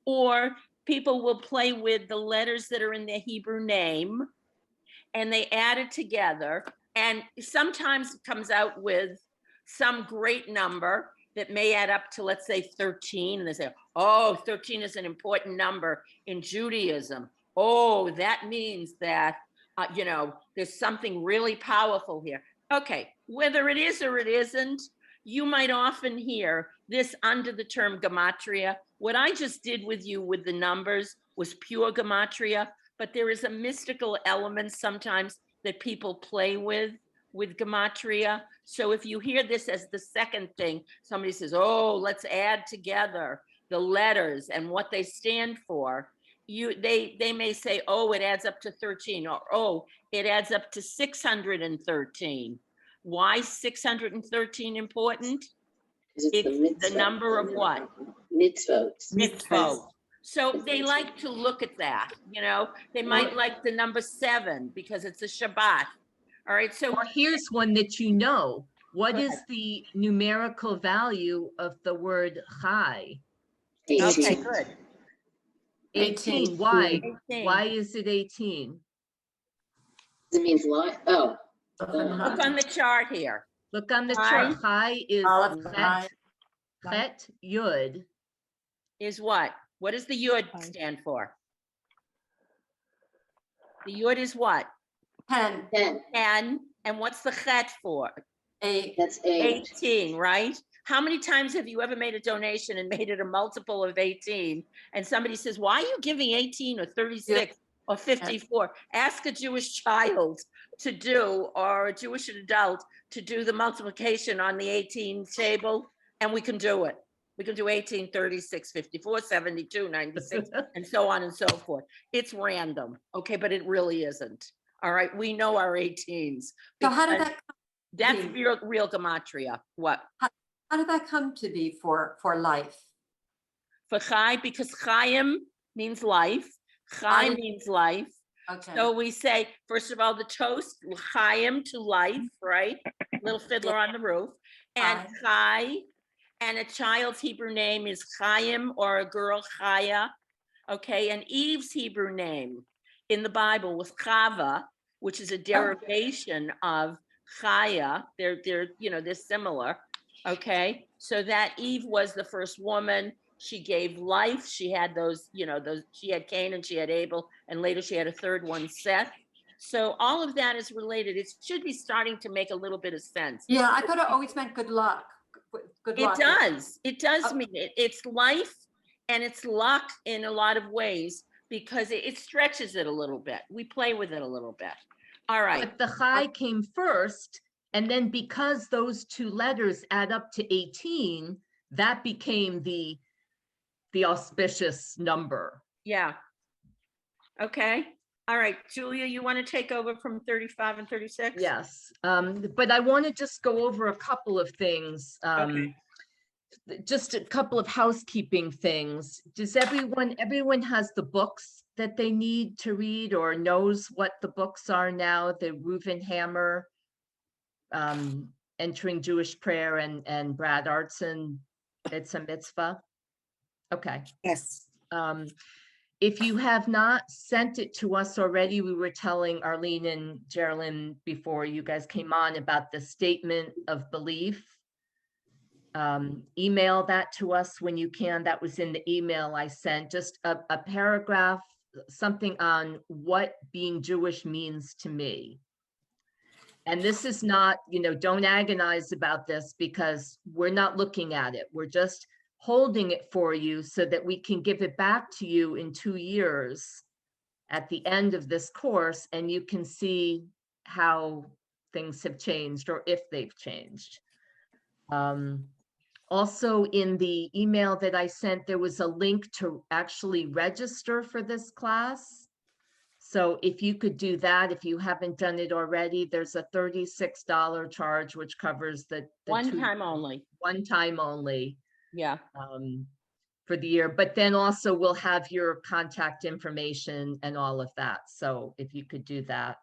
Or people will play with the letters that are in their Hebrew name and they add it together. And sometimes it comes out with some great number that may add up to, let's say, 13. And they say, oh, 13 is an important number in Judaism. Oh, that means that, there's something really powerful here. Okay, whether it is or it isn't, you might often hear this under the term gematria. What I just did with you with the numbers was pure gematria, but there is a mystical element sometimes that people play with gematria. So if you hear this as the second thing, somebody says, oh, let's add together the letters and what they stand for. They may say, oh, it adds up to 13, or oh, it adds up to 613. Why 613 important? It's the number of what? Mitzvot. Mitzvot. So they like to look at that, they might like the number 7 because it's a Shabbat. All right, so Or here's one that you know. What Go is ahead. the numerical value of the word chai? okay, 18. good. 18. Why? 18. Why is it 18? It means light. Oh, Look on the chart here. Look on the Chai. chart. Chai is Aleph, chet, Chai. chet, yud. Is what? What does the yud stand for? The yud is what? 10, 10. 10. And what's the chet for? 8. That's 8. 18, right? How many times have you ever made a donation and made it a multiple of 18? And somebody says, why are you giving 18 or 36 or 54? Ask a Jewish child to do, or a Jewish adult to do the multiplication on the 18 table, and we can do it. We can do 18, 36, 54, 72, 96, and so on and so forth. It's random, okay, but it really isn't. All right, we know our 18s. So how did because that That's be? real gematria. What? How did that come to be for life? For Chai, because Chaim means life. Chai didn't- means life. Okay. So we say, first of all, the toast, Chaim to life, right? Little fiddler on the roof. And Chai, and a child's Hebrew name is Chaim, or a girl Chaya. Okay, and Eve's Hebrew name in the Bible was Chava, which is a derivation of Chaya. They're similar. Okay, so that Eve was the first woman. She gave life. She had she had Cain and she had Abel, and later she had a third one, Seth. So all of that is related. It should be starting to make a little bit of sense. Yeah, I thought it always meant good luck. Good It luck. does. It does Oh. mean it. It's life and it's luck in a lot of ways because it stretches it a little bit. We play with it a little bit. All right. But the chai came first, and then because those two letters add up to 18, that became the auspicious number. Yeah. Okay. All right. Julia, you want to take over from 35 and 36? Yes, but I want to just go over a couple of things. Okay. Just a couple of housekeeping things. Does everyone has the books that they need to read or knows what the books are now? The Reuven Hammer, Entering Jewish Prayer, and Brad Artson, It's a Mitzvah. Okay. Yes. If you have not sent it to us already, we were telling Arlene and Geraldine before you guys came on about the statement of belief. Email that to us when you can. That was in the email I sent, just a paragraph, something on what being Jewish means to me. And this is not, don't agonize about this because we're not looking at it. We're just holding it for you so that we can give it back to you in 2 years at the end of this course, and you can see how things have changed or if they've changed. Also in the email that I sent, there was a link to actually register for this class. So if you could do that, if you haven't done it already, there's a $36 charge, which covers the One time only. one time only. Yeah. For the year, but then also we'll have your contact information and all of that. So if you could do that.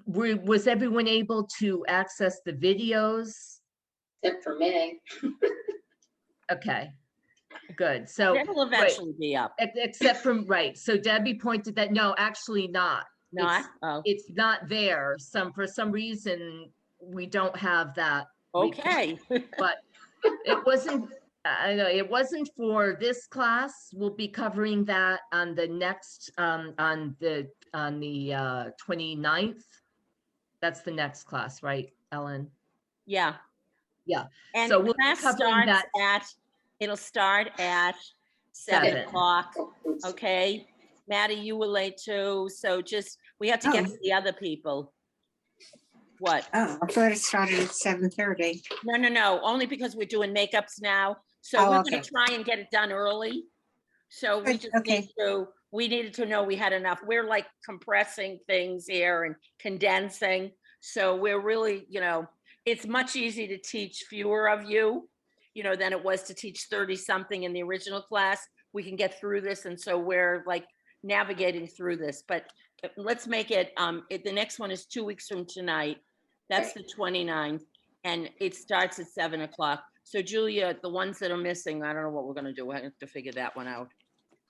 Was everyone able to access the videos? Except for May. Okay, good. So It'll eventually be up. except from, right. So Debbie pointed that, no, actually not. Not? Oh, It's not there. For some reason, we don't have that. okay. But it wasn't, I know, it wasn't for this class. We'll be covering that on the next, on the 29th. That's the next class, right, Ellen? Yeah. Yeah. And So we'll be class covering that it'll start at 7. 7 o'clock. Oh, oops. Okay. Maddie, you were late too. So we have to get Oh. to the other people. What? Oh, I thought it started at 7:30. No. Only because we're doing makeups now. So Oh, we're okay. gonna try and get it done early. So we Good, just okay. we needed to know we had enough. We're like compressing things here and condensing. So we're really, it's much easier to teach fewer of you, than it was to teach 30 something in the original class. We can get through this. And so we're like navigating through this, but let's make it, the next one is 2 weeks from tonight. That's the 29th, and it starts at 7 o'clock. So Julia, the ones that are missing, I don't know what we're gonna do. I have to figure that one out.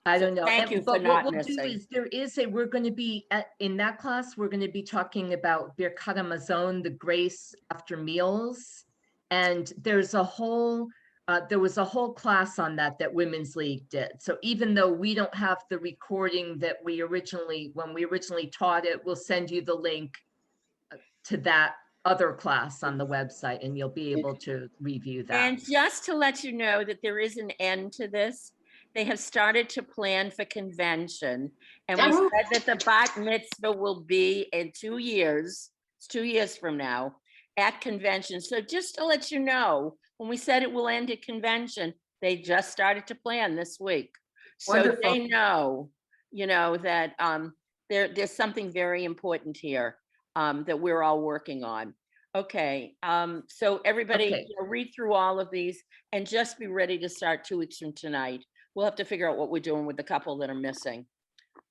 I So don't know. thank you for But not what we'll do missing. is we're going to be in that class, we're going to be talking about Birkat Hamazon, the grace after meals. And there's a whole, there was a whole class on that Women's League did. So even though we don't have the recording that when we originally taught it, we'll send you the link to that other class on the website, and you'll be able to review that. And just to let you know that there is an end to this, they have started to plan for convention. And we Oh. said that the bat mitzvah will be in 2 years, it's 2 years from now, at convention. So just to let you know, when we said it will end at convention, they just started to plan this week. So Wonderful. they know, that there's something very important here that we're all working on. Okay, so everybody, Okay. read through all of these and just be ready to start 2 weeks from tonight. We'll have to figure out what we're doing with the couple that are missing.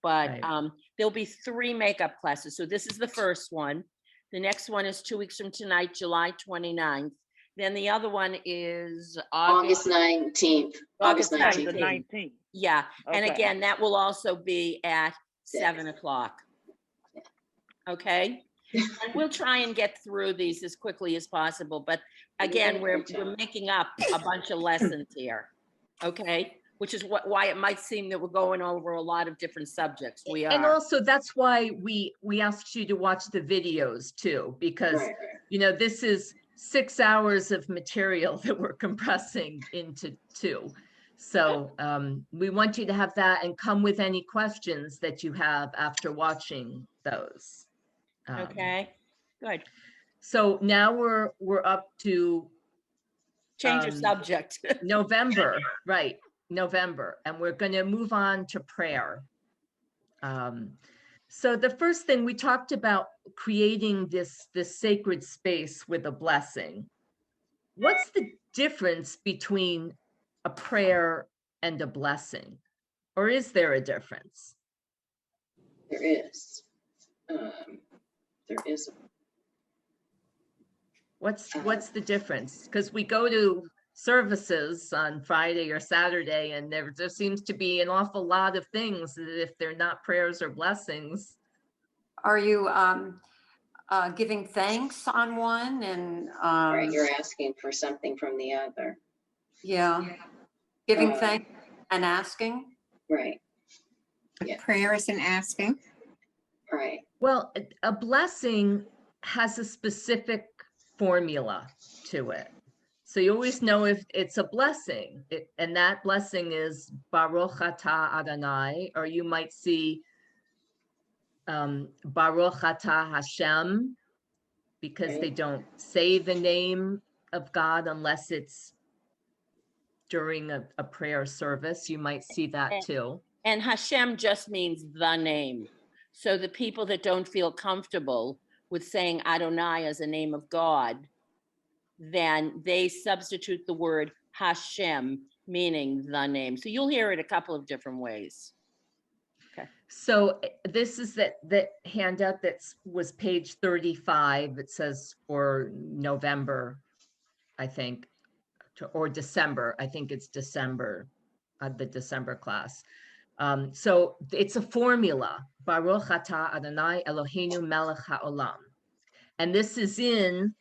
But Right. there'll be 3 makeup classes. So this is the first one. The next one is 2 weeks from tonight, July 29th. Then the other one is August 19th. August The 19th. 19th. Yeah, and Okay. again, that will also be at 7 o'clock. Okay? And we'll try and get through these as quickly as possible, but again, we're making up a bunch of lessons here, okay? Which is why it might seem that we're going over a lot of different subjects. We And are. also that's why we asked you to watch the videos too, because Right. this is 6 hours of material that we're compressing into 2. So we want you to have that and come with any questions that you have after watching those. Okay, good. So now we're up to Change of subject. November, right? November, and we're going to move on to prayer. So the first thing we talked about creating this sacred space with a blessing. What's the difference between a prayer and a blessing, or is there a difference? There is. There is. What's the difference? Because we go to services on Friday or Saturday, and there seems to be an awful lot of things that if they're not prayers or blessings. Are you giving thanks on one and Right, you're asking for something from the other. yeah, giving Uh, thanks and asking? Right, Yeah. Prayer is an asking. right. Well, a blessing has a specific formula to it. So you always know if it's a blessing, and that blessing is Baruch Atah Adonai, or you might see Baruch Atah Hashem, because Right. they don't say the name of God unless it's during a prayer service. You might see that too. And Hashem just means the name. So the people that don't feel comfortable with saying Adonai as a name of God, then they substitute the word Hashem, meaning the name. So you'll hear it a couple of different ways. Okay. So this is that handout that was page 35. It says for November, I think, or December. I think it's December, the December class. So it's a formula. Baruch atah Adonai Eloheinu melech haolam. And this is in,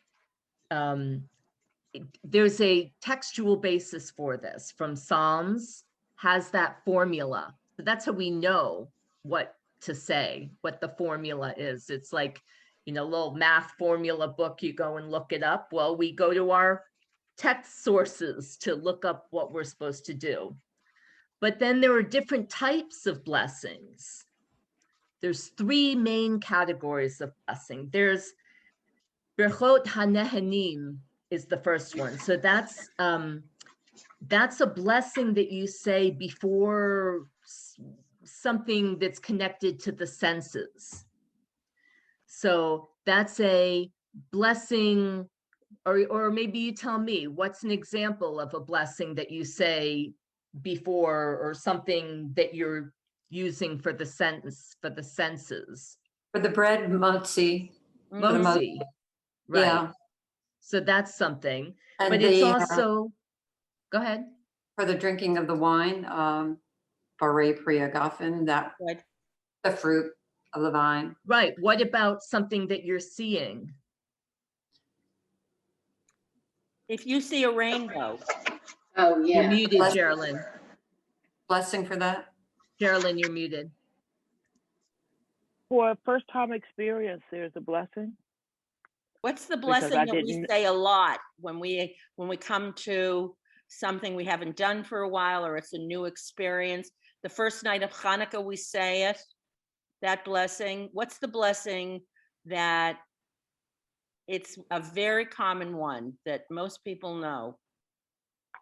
there's a textual basis for this from Psalms, has that formula. So that's how we know what to say, what the formula is. It's like, little math formula book, you go and look it up. Well, we go to our text sources to look up what we're supposed to do. But then there are different types of blessings. There's 3 main categories of blessing. There's Berchot HaNehanim is the first one. So that's a blessing that you say before something that's connected to the senses. So that's a blessing, or maybe you tell me, what's an example of a blessing that you say before, or something that you're using for the sentence, for the senses. For the bread, motzi. Mhm. the mo- Motzi, right? Yeah. So that's something, And but it's the, also, go ahead. for the drinking of the wine, Barre Priagafen, that Good. the fruit of the vine. Right, what about something that you're seeing? If you see a rainbow, Oh, You're yeah. muted, Bless- Geraldine. Blessing for that. Geraldine, you're muted. For a first time experience, there's a blessing. what's the Because blessing I that we didn't- say a lot when we come to something we haven't done for a while, or it's a new experience? The first night of Hanukkah, we say it, that blessing. What's the blessing that it's a very common one that most people know?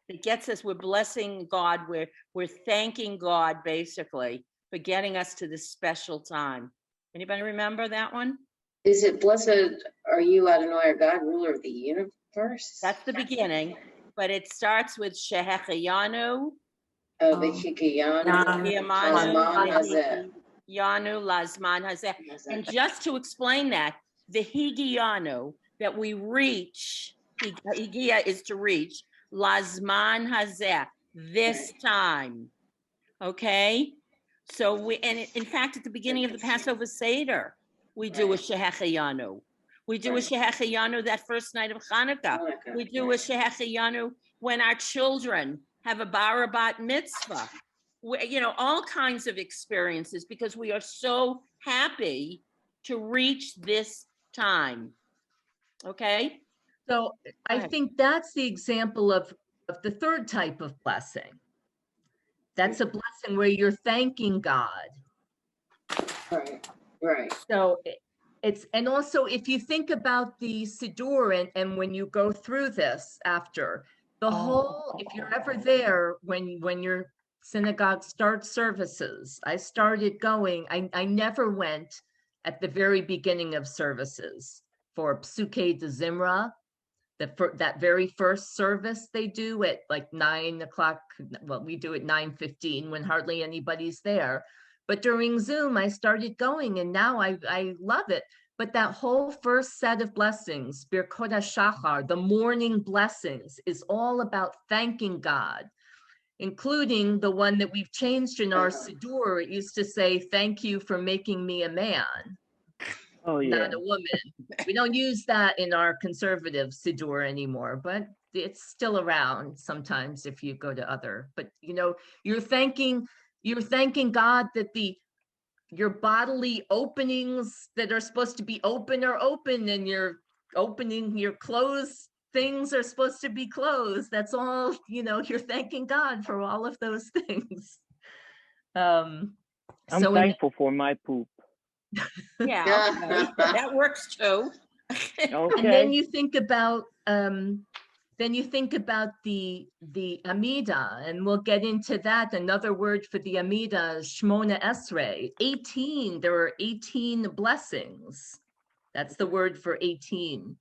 It gets us, we're blessing God, we're thanking God basically for getting us to this special time. Anybody remember that one? Is it blessed are you, Adonai, our God, ruler of the universe? That's the beginning, but it starts with Shehecheyanu, Oh, V'chikiyanu, Yamanu, Hazman Hazeh. Yanu, Lazman Hazeh. And just to explain that, the Higiyanu, that we reach, Higiya is to reach, Lazman Hazeh, this time. Okay? So in fact, at the beginning of the Passover Seder, we do a Shehecheyanu. We do a Right. Shehecheyanu that first night of Hanukkah. Hanukkah, We do a right. Shehecheyanu when our children have a Barabat mitzvah. All kinds of experiences, because we are so happy to reach this time. Okay? So I ahead. think that's the example of the third type of blessing. That's a blessing where you're thanking God. Right, right. So it's, and also if you think about the Siddur and when you go through this after, the whole, if you're ever there, when your synagogue starts services, I started going, I never went at the very beginning of services for Psuke de Zimra, that very first service they do at like 9 o'clock. Well, we do at 9:15 when hardly anybody's there. But during Zoom, I started going, and now I love it. But that whole first set of blessings, Birkot HaShachar, the morning blessings, is all about thanking God, including the one that we've changed in our Siddur. It used to say, "Thank you for making me a man." Oh, yeah. Not a woman. We don't use that in our conservative Siddur anymore, but it's still around sometimes if you go to other. But you're thanking God that your bodily openings that are supposed to be open are open, and your opening, your closed things are supposed to be closed. That's all, you're thanking God for all of those things. I'm So thankful for my poop. Yeah, okay. That works too. and Okay. then you think about the Amida, and we'll get into that. Another word for the Amida is Shmona Esrei, 18. There are 18 blessings. That's the word for 18.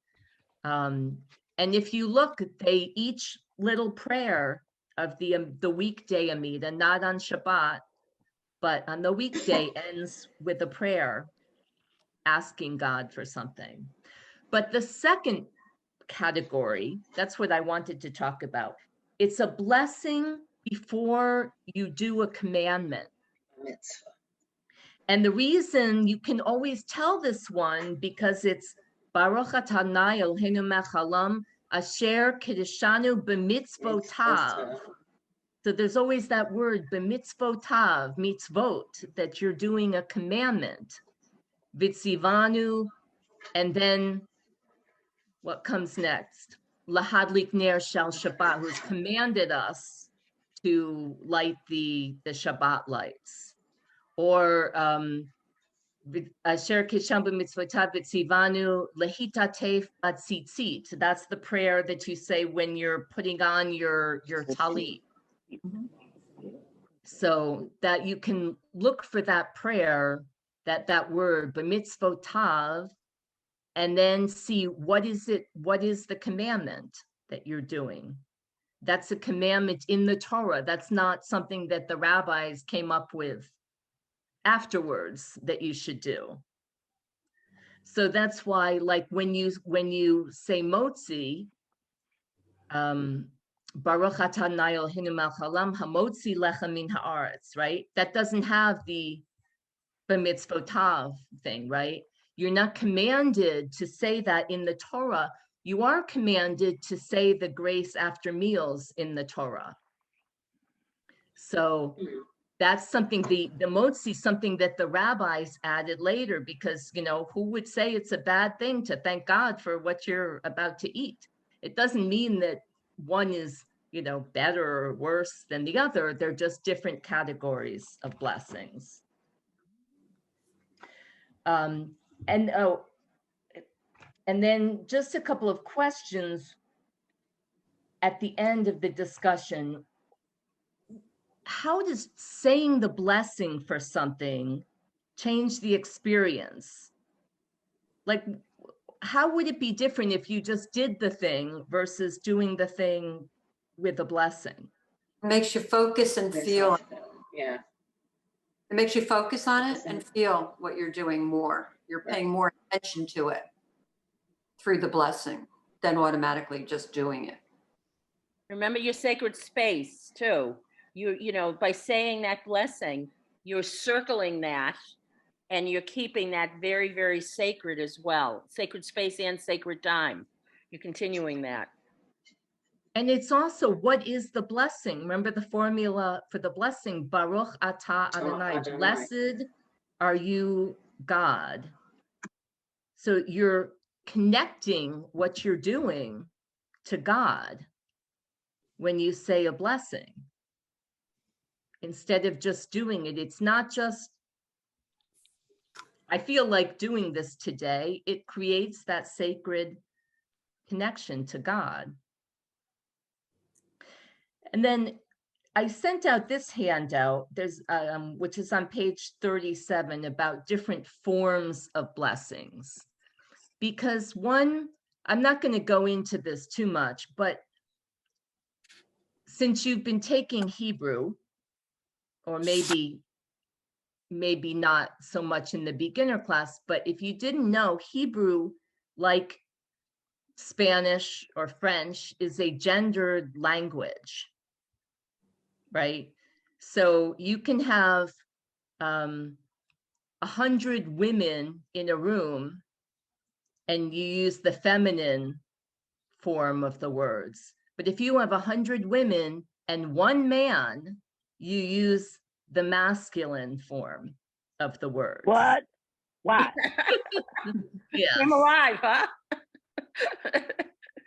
And if you look, each little prayer of the weekday Amida, not on Shabbat, but on the weekday, ends with a prayer asking God for something. But the second category, that's what I wanted to talk about. It's a blessing before you do a commandment. Mitzvah. And the reason you can always tell this one, because it's Baruch atah Adonai Eloheinu melech haolam asher kiddushanu b'mitzvotav. So there's always that word b'mitzvotav, mitzvot, that you're doing a commandment. Vitzivanu, and then what comes next? Lahadlik ner shel Shabbat, who's commanded us to light the Shabbat lights. Or Asher kisham b'mitzvotav v'tzivanu lehitatef atzitzit. That's the prayer that you say when you're putting on your talit. So that you can look for that prayer, that word b'mitzvotav, and then see what is the commandment that you're doing. That's a commandment in the Torah. That's not something that the rabbis came up with afterwards that you should do. So that's why, like when you say motzi, Baruch atah Adonai Eloheinu melech haolam hamotzi lechem min haaretz, right? That doesn't have the b'mitzvotav thing, right? You're not commanded to say that in the Torah. You are commanded to say the grace after meals in the Torah. So that's something, the motzi, something that the rabbis added later, because, you know, who would say it's a bad thing to thank God for what you're about to eat? It doesn't mean that one is, you know, better or worse than the other. They're just different categories of blessings. And then just a couple of questions at the end of the discussion. How does saying the blessing for something change the experience? Like, how would it be different if you just did the thing versus doing the thing with a blessing? It makes you focus and feel. Yeah. It makes you focus on it and feel what you're doing more. You're paying more attention to it through the blessing than automatically just doing it. Remember your sacred space too. You know, by saying that blessing, you're circling that and you're keeping that very, very sacred as well. Sacred space and sacred time. You're continuing that. And it's also, what is the blessing? Remember the formula for the blessing, Baruch atah Adonai, blessed are you, God. So you're connecting what you're doing to God when you say a blessing. Instead of just doing it, it's not just, I feel like doing this today, it creates that sacred connection to God. And then I sent out this handout, there's which is on page 37, about different forms of blessings. Because one, I'm not going to go into this too much, but since you've been taking Hebrew, or maybe not so much in the beginner class, but if you didn't know, Hebrew, like Spanish or French, is a gendered language, right? So you can have 100 women in a room and you use the feminine form of the words. But if you have 100 women and one man, you use the masculine form of the words. What? Yes. I'm alive, huh?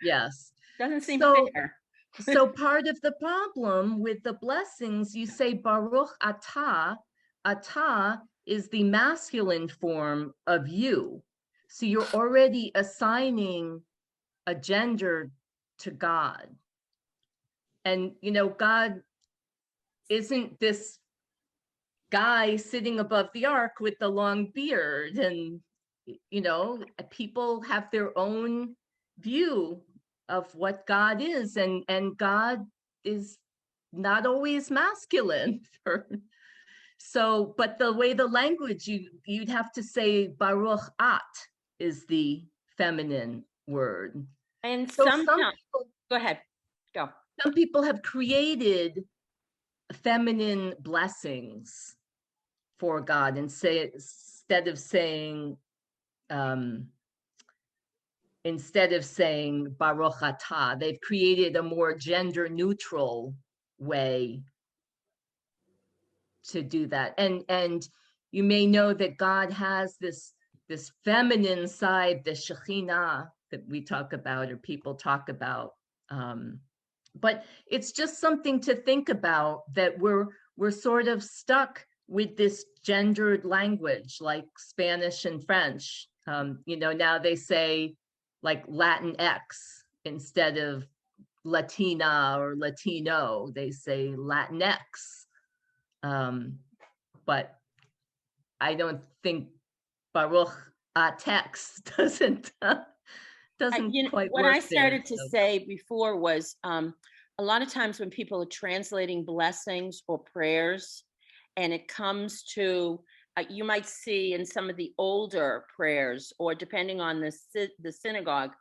Yes. Doesn't seem So- fair. So part of the problem with the blessings, you say Baruch atah. Atah is the masculine form of you. So you're already assigning a gender to God. And, you know, God isn't this guy sitting above the ark with the long beard. And, you know, people have their own view of what God is, and God is not always masculine. So, but the way the language, you'd have to say Baruch at is the feminine word. And So sometimes, go ahead, go. some people have created feminine blessings for God and say, instead of saying Baruch atah, they've created a more gender neutral way to do that. And you may know that God has this feminine side, the Shekhinah, that we talk about, or people talk about. But it's just something to think about, that we're sort of stuck with this gendered language, like Spanish and French. You know, now they say like Latinx instead of Latina or Latino, they say Latinx. But I don't think Baruch Atex doesn't quite what work I started there, to so. say before was a lot of times when people are translating blessings or prayers, and it comes to you might see in some of the older prayers, or depending on the synagogue,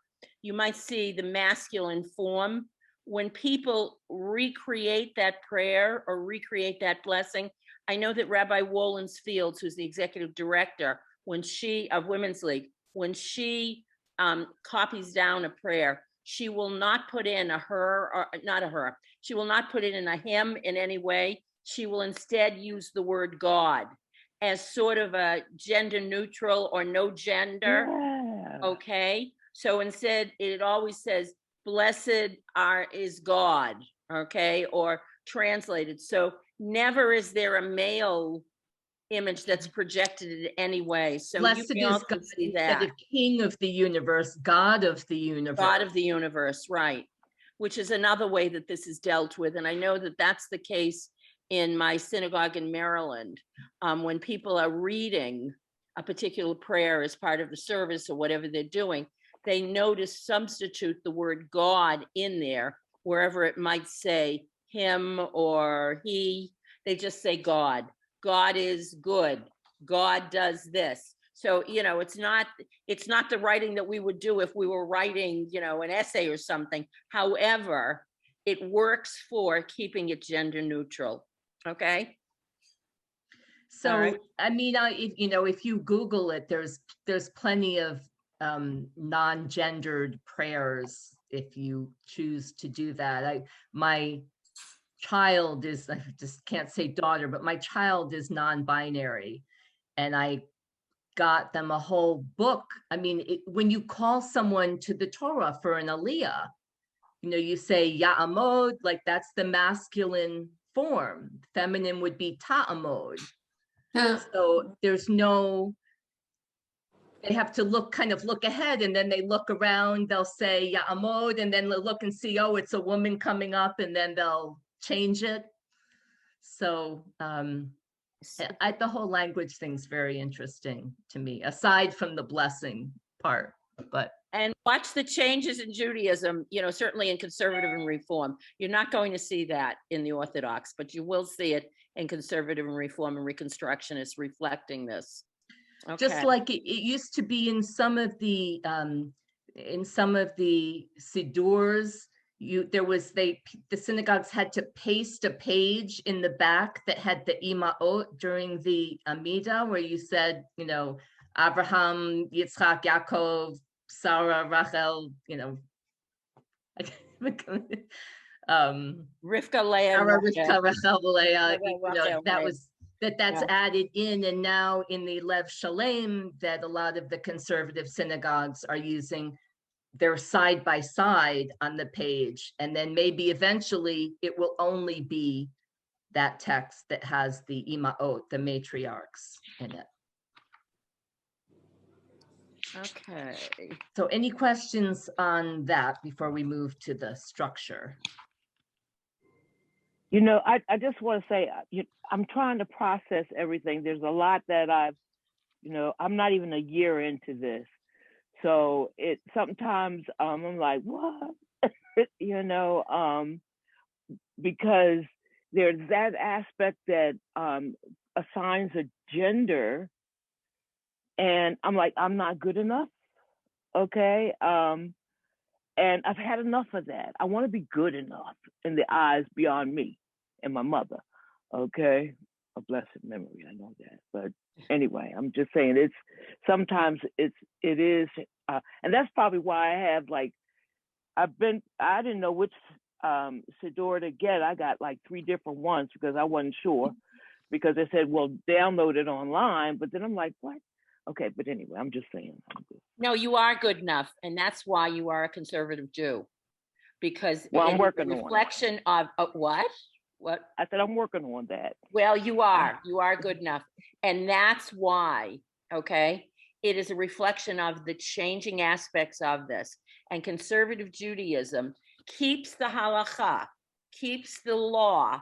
you might see the masculine form. When people recreate that prayer or recreate that blessing, I know that Rabbi Wolins Fields, who's the executive director, of Women's League, when she copies down a prayer, she will not put in a her, or not a her. She will not put it in a him in any way. She will instead use the word God as sort of a gender neutral or no gender. Yeah. Okay. So instead, it always says, blessed is God. Okay. Or translated. So never is there a male image that's projected in any way. So you Blessed can is also God see instead that. of King of the universe, God of the universe. God of the universe, right. Which is another way that this is dealt with. And I know that that's the case in my synagogue in Maryland. When people are reading a particular prayer as part of the service or whatever they're doing, they know to substitute the word God in there, wherever it might say him or he. They just say God. God is good. God does this. So, it's not the writing that we would do if we were writing, an essay or something. However, it works for keeping it gender neutral. Okay. So, All right. I mean, if you Google it, there's plenty of non-gendered prayers if you choose to do that. My child is, I just can't say daughter, but my child is non-binary, and I got them a whole book. I mean, when you call someone to the Torah for an aliyah, you say ya'amod, like that's the masculine form. Feminine would be ta'amod. So they have to look ahead, and then they look around, they'll say ya'amod, and then they'll look and see, oh, it's a woman coming up, and then they'll change it. So the whole language thing's very interesting to me, aside from the blessing part. And watch the changes in Judaism, certainly in conservative and reform. You're not going to see that in the Orthodox, but you will see it in conservative and reform and Reconstructionists reflecting this. Okay. Just like it used to be in some of the sidurs, the synagogues had to paste a page in the back that had the imaot during the Amida, where you said, Abraham, Yitzchak, Yaakov, Sarah, Rachel, Rivka, Leah, Sarah, Rivka, Rachel, Leah, that's Yeah. added in. And now in the Lev Shalem, that a lot of the conservative synagogues are using, they're side by side on the page. And then maybe eventually it will only be that text that has the imaot, the matriarchs in it. Okay. So any questions on that before we move to the structure? I just want to say, I'm trying to process everything. There's a lot that I'm not even a year into this. So sometimes I'm like, what? Because there's that aspect that assigns a gender, and I'm like, I'm not good enough. Okay. And I've had enough of that. I want to be good enough in the eyes beyond me and my mother. Okay. A blessed memory. I know that. But anyway, I'm just saying sometimes it is, and that's probably why I have I didn't know which Siddur to get. I got 3 different ones because I wasn't sure, because they said, well, download it online. But then I'm like, what? Okay, but anyway, I'm just saying. No, you are good enough, and that's why you are a conservative Jew, because I'm working on a reflection of what? What? I said I'm working on that. Well, you are good enough, and that's why. Okay, it is a reflection of the changing aspects of this, and conservative Judaism keeps the halacha, keeps the law,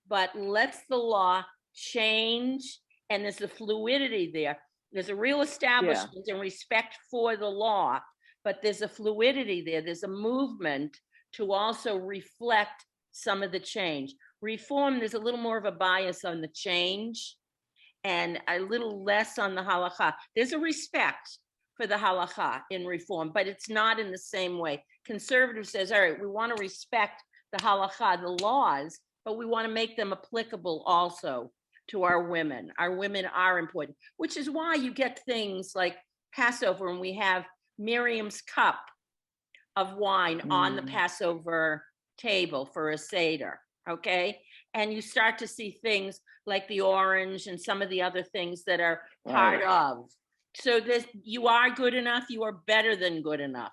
but lets the law change, and there's the fluidity there. There's a real establishment and respect for the law, but there's a fluidity there. There's a movement to also reflect some of the change. Reform, there's a little more of a bias on the change, and a little less on the halakha. There's a respect for the halakha in reform, but it's not in the same way. Conservative says, all right, we want to respect the halakha, the laws, but we want to make them applicable also to our women. Our women are important, which is why you get things like Passover, and we have Miriam's cup of wine on the Passover table for a Seder, okay? And you start to see things like the orange and some of the other things that are part of. So this, you are good enough, you are better than good enough,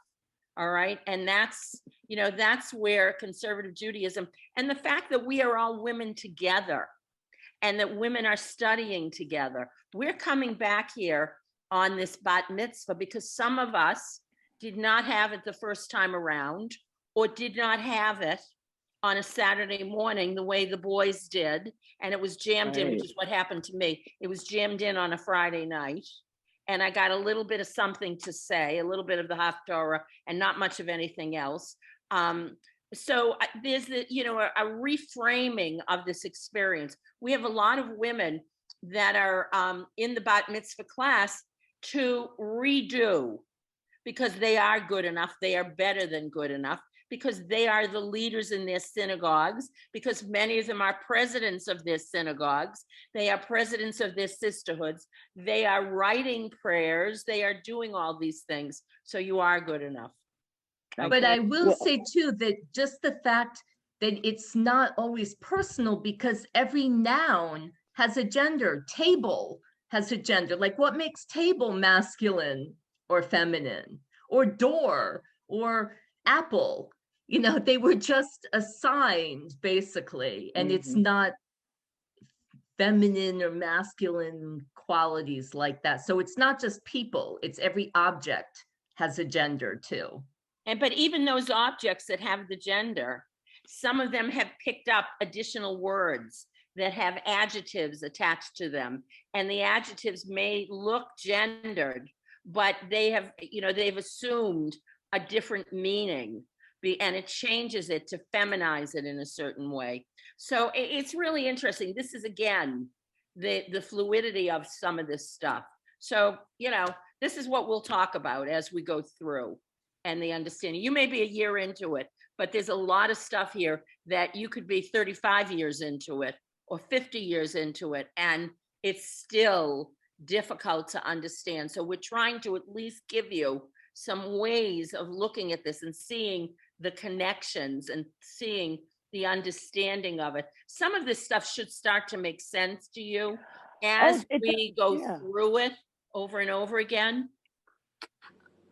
all right? And that's, you know, that's where conservative Judaism, and the fact that we are all women together and that women are studying together. We're coming back here on this bat mitzvah because some of us did not have it the first time around, or did not have it on a Saturday morning the way the boys did, and it was jammed in, which is what happened to me. It was jammed in on a Friday night, and I got a little bit of something to say, a little bit of the Haftorah, and not much of anything else. So there's the, you know, a reframing of this experience. We have a lot of women that are in the bat mitzvah class to redo, because they are good enough, they are better than good enough, because they are the leaders in their synagogues, because many of them are presidents of their synagogues, they are presidents of their sisterhoods, they are writing prayers, they are doing all these things. So you are good enough. But I will say too, that just the fact that it's not always personal, because every noun has a gender. Table has a gender. Like, what makes table masculine or feminine, or door, or apple? You know, they were just assigned basically, and it's not feminine or masculine qualities like that. So it's not just people, it's every object has a gender too. And but even those objects that have the gender, some of them have picked up additional words that have adjectives attached to them, and the adjectives may look gendered, but they have, you know, they've assumed a different meaning, and it changes it to feminize it in a certain way. So it's really interesting. This is, again, the fluidity of some of this stuff. So, you know, this is what we'll talk about as we go through, and the understanding. You may be a year into it, but there's a lot of stuff here that you could be 35 years into it or 50 years into it, and it's still difficult to understand. So we're trying to at least give you some ways of looking at this and seeing the connections and seeing the understanding of it. Some of this stuff should start to make sense to you as we go through it over and over again.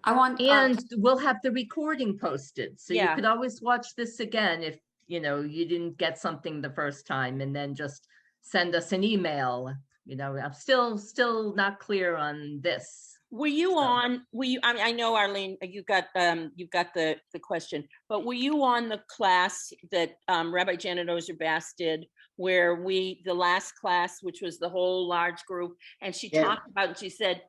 I want, and we'll have the recording posted, so you Yeah. could always watch this again if you know you didn't get something the first time, and then just send us an email. You know, I'm still not clear on this. Were you on, were you, I mean, I know, Arlene, you've got the question, but were you on the class that Rabbi Janet Ozer-Bass did, where the last class, which was the whole large group, and she talked about, she said,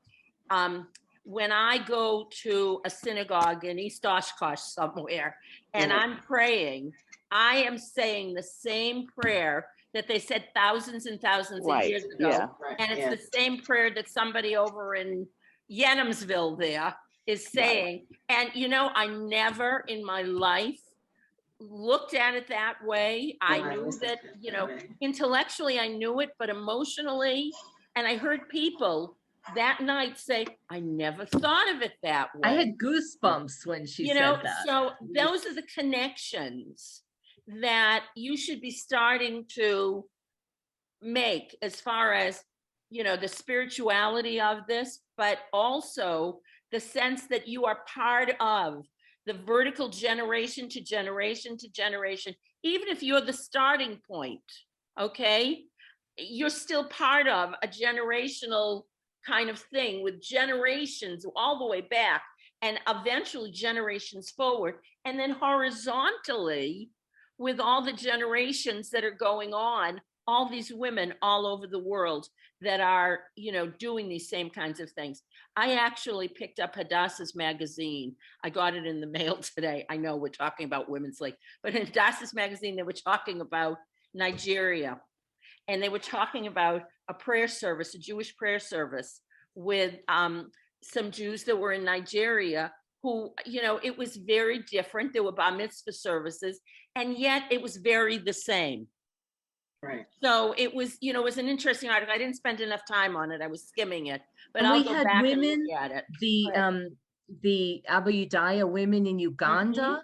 when I go to a synagogue in East Oshkosh somewhere, and I'm praying, I am saying the same prayer that they said thousands and thousands of years ago. And it's the same prayer that somebody over in Yenamsville there is saying. And, you know, I never in my life looked at it that way. I knew that, you know, intellectually I knew it, but emotionally, and I heard people that night say, I never thought of it that way. I had goosebumps when she said that. So those are the connections that you should be starting to make as far as, you know, the spirituality of this, but also the sense that you are part of the vertical generation to generation to generation. Even if you're the starting point, okay, you're still part of a generational kind of thing with generations all the way back and eventually generations forward, and then horizontally with all the generations that are going on, all these women all over the world that are, you know, doing these same kinds of things. I actually picked up Hadassah's magazine. I got it in the mail today. I know we're talking about Women's League, but in Hadassah's magazine, they were talking about Nigeria. and they were talking about a prayer service, a Jewish prayer service with some Jews that were in Nigeria who, it was very different. There were bar mitzvah services, and yet it was very the same. Right. So it was, it was an interesting article. I didn't spend enough time on it. I was skimming it, but And I'll we go had back and women, look at it. the Abayudaya women in Uganda.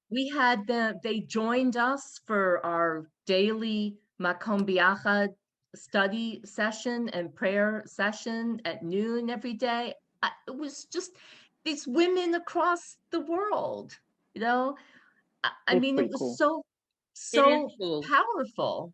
We had they joined us for our daily Makom Biachad study session and prayer session at noon every day. It was just these women across the world, I It's mean, it pretty was cool. so It is cool. powerful.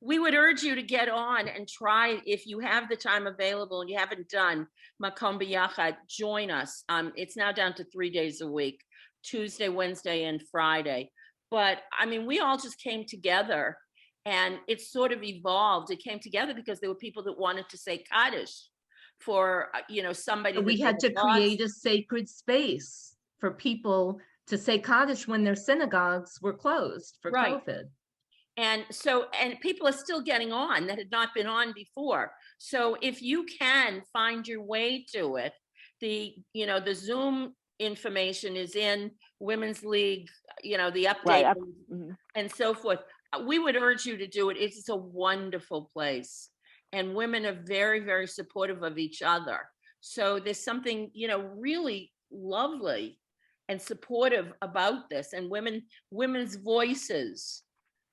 We would urge you to get on and try, if you have the time available and you haven't done Makom B'Yachad, join us. It's now down to 3 days a week, Tuesday, Wednesday, and Friday. But I mean, we all just came together and it sort of evolved. It came together because there were people that wanted to say Kaddish for, somebody. We had to create a sacred space for people to say Kaddish when their synagogues were closed for Right. COVID. And people are still getting on that had not been on before. So if you can find your way to it, the Zoom information is in Women's League, the update, Right. and so forth. We would urge you to do it. It's a wonderful place. And women are very, very supportive of each other. So there's something, really lovely and supportive about this, and women's voices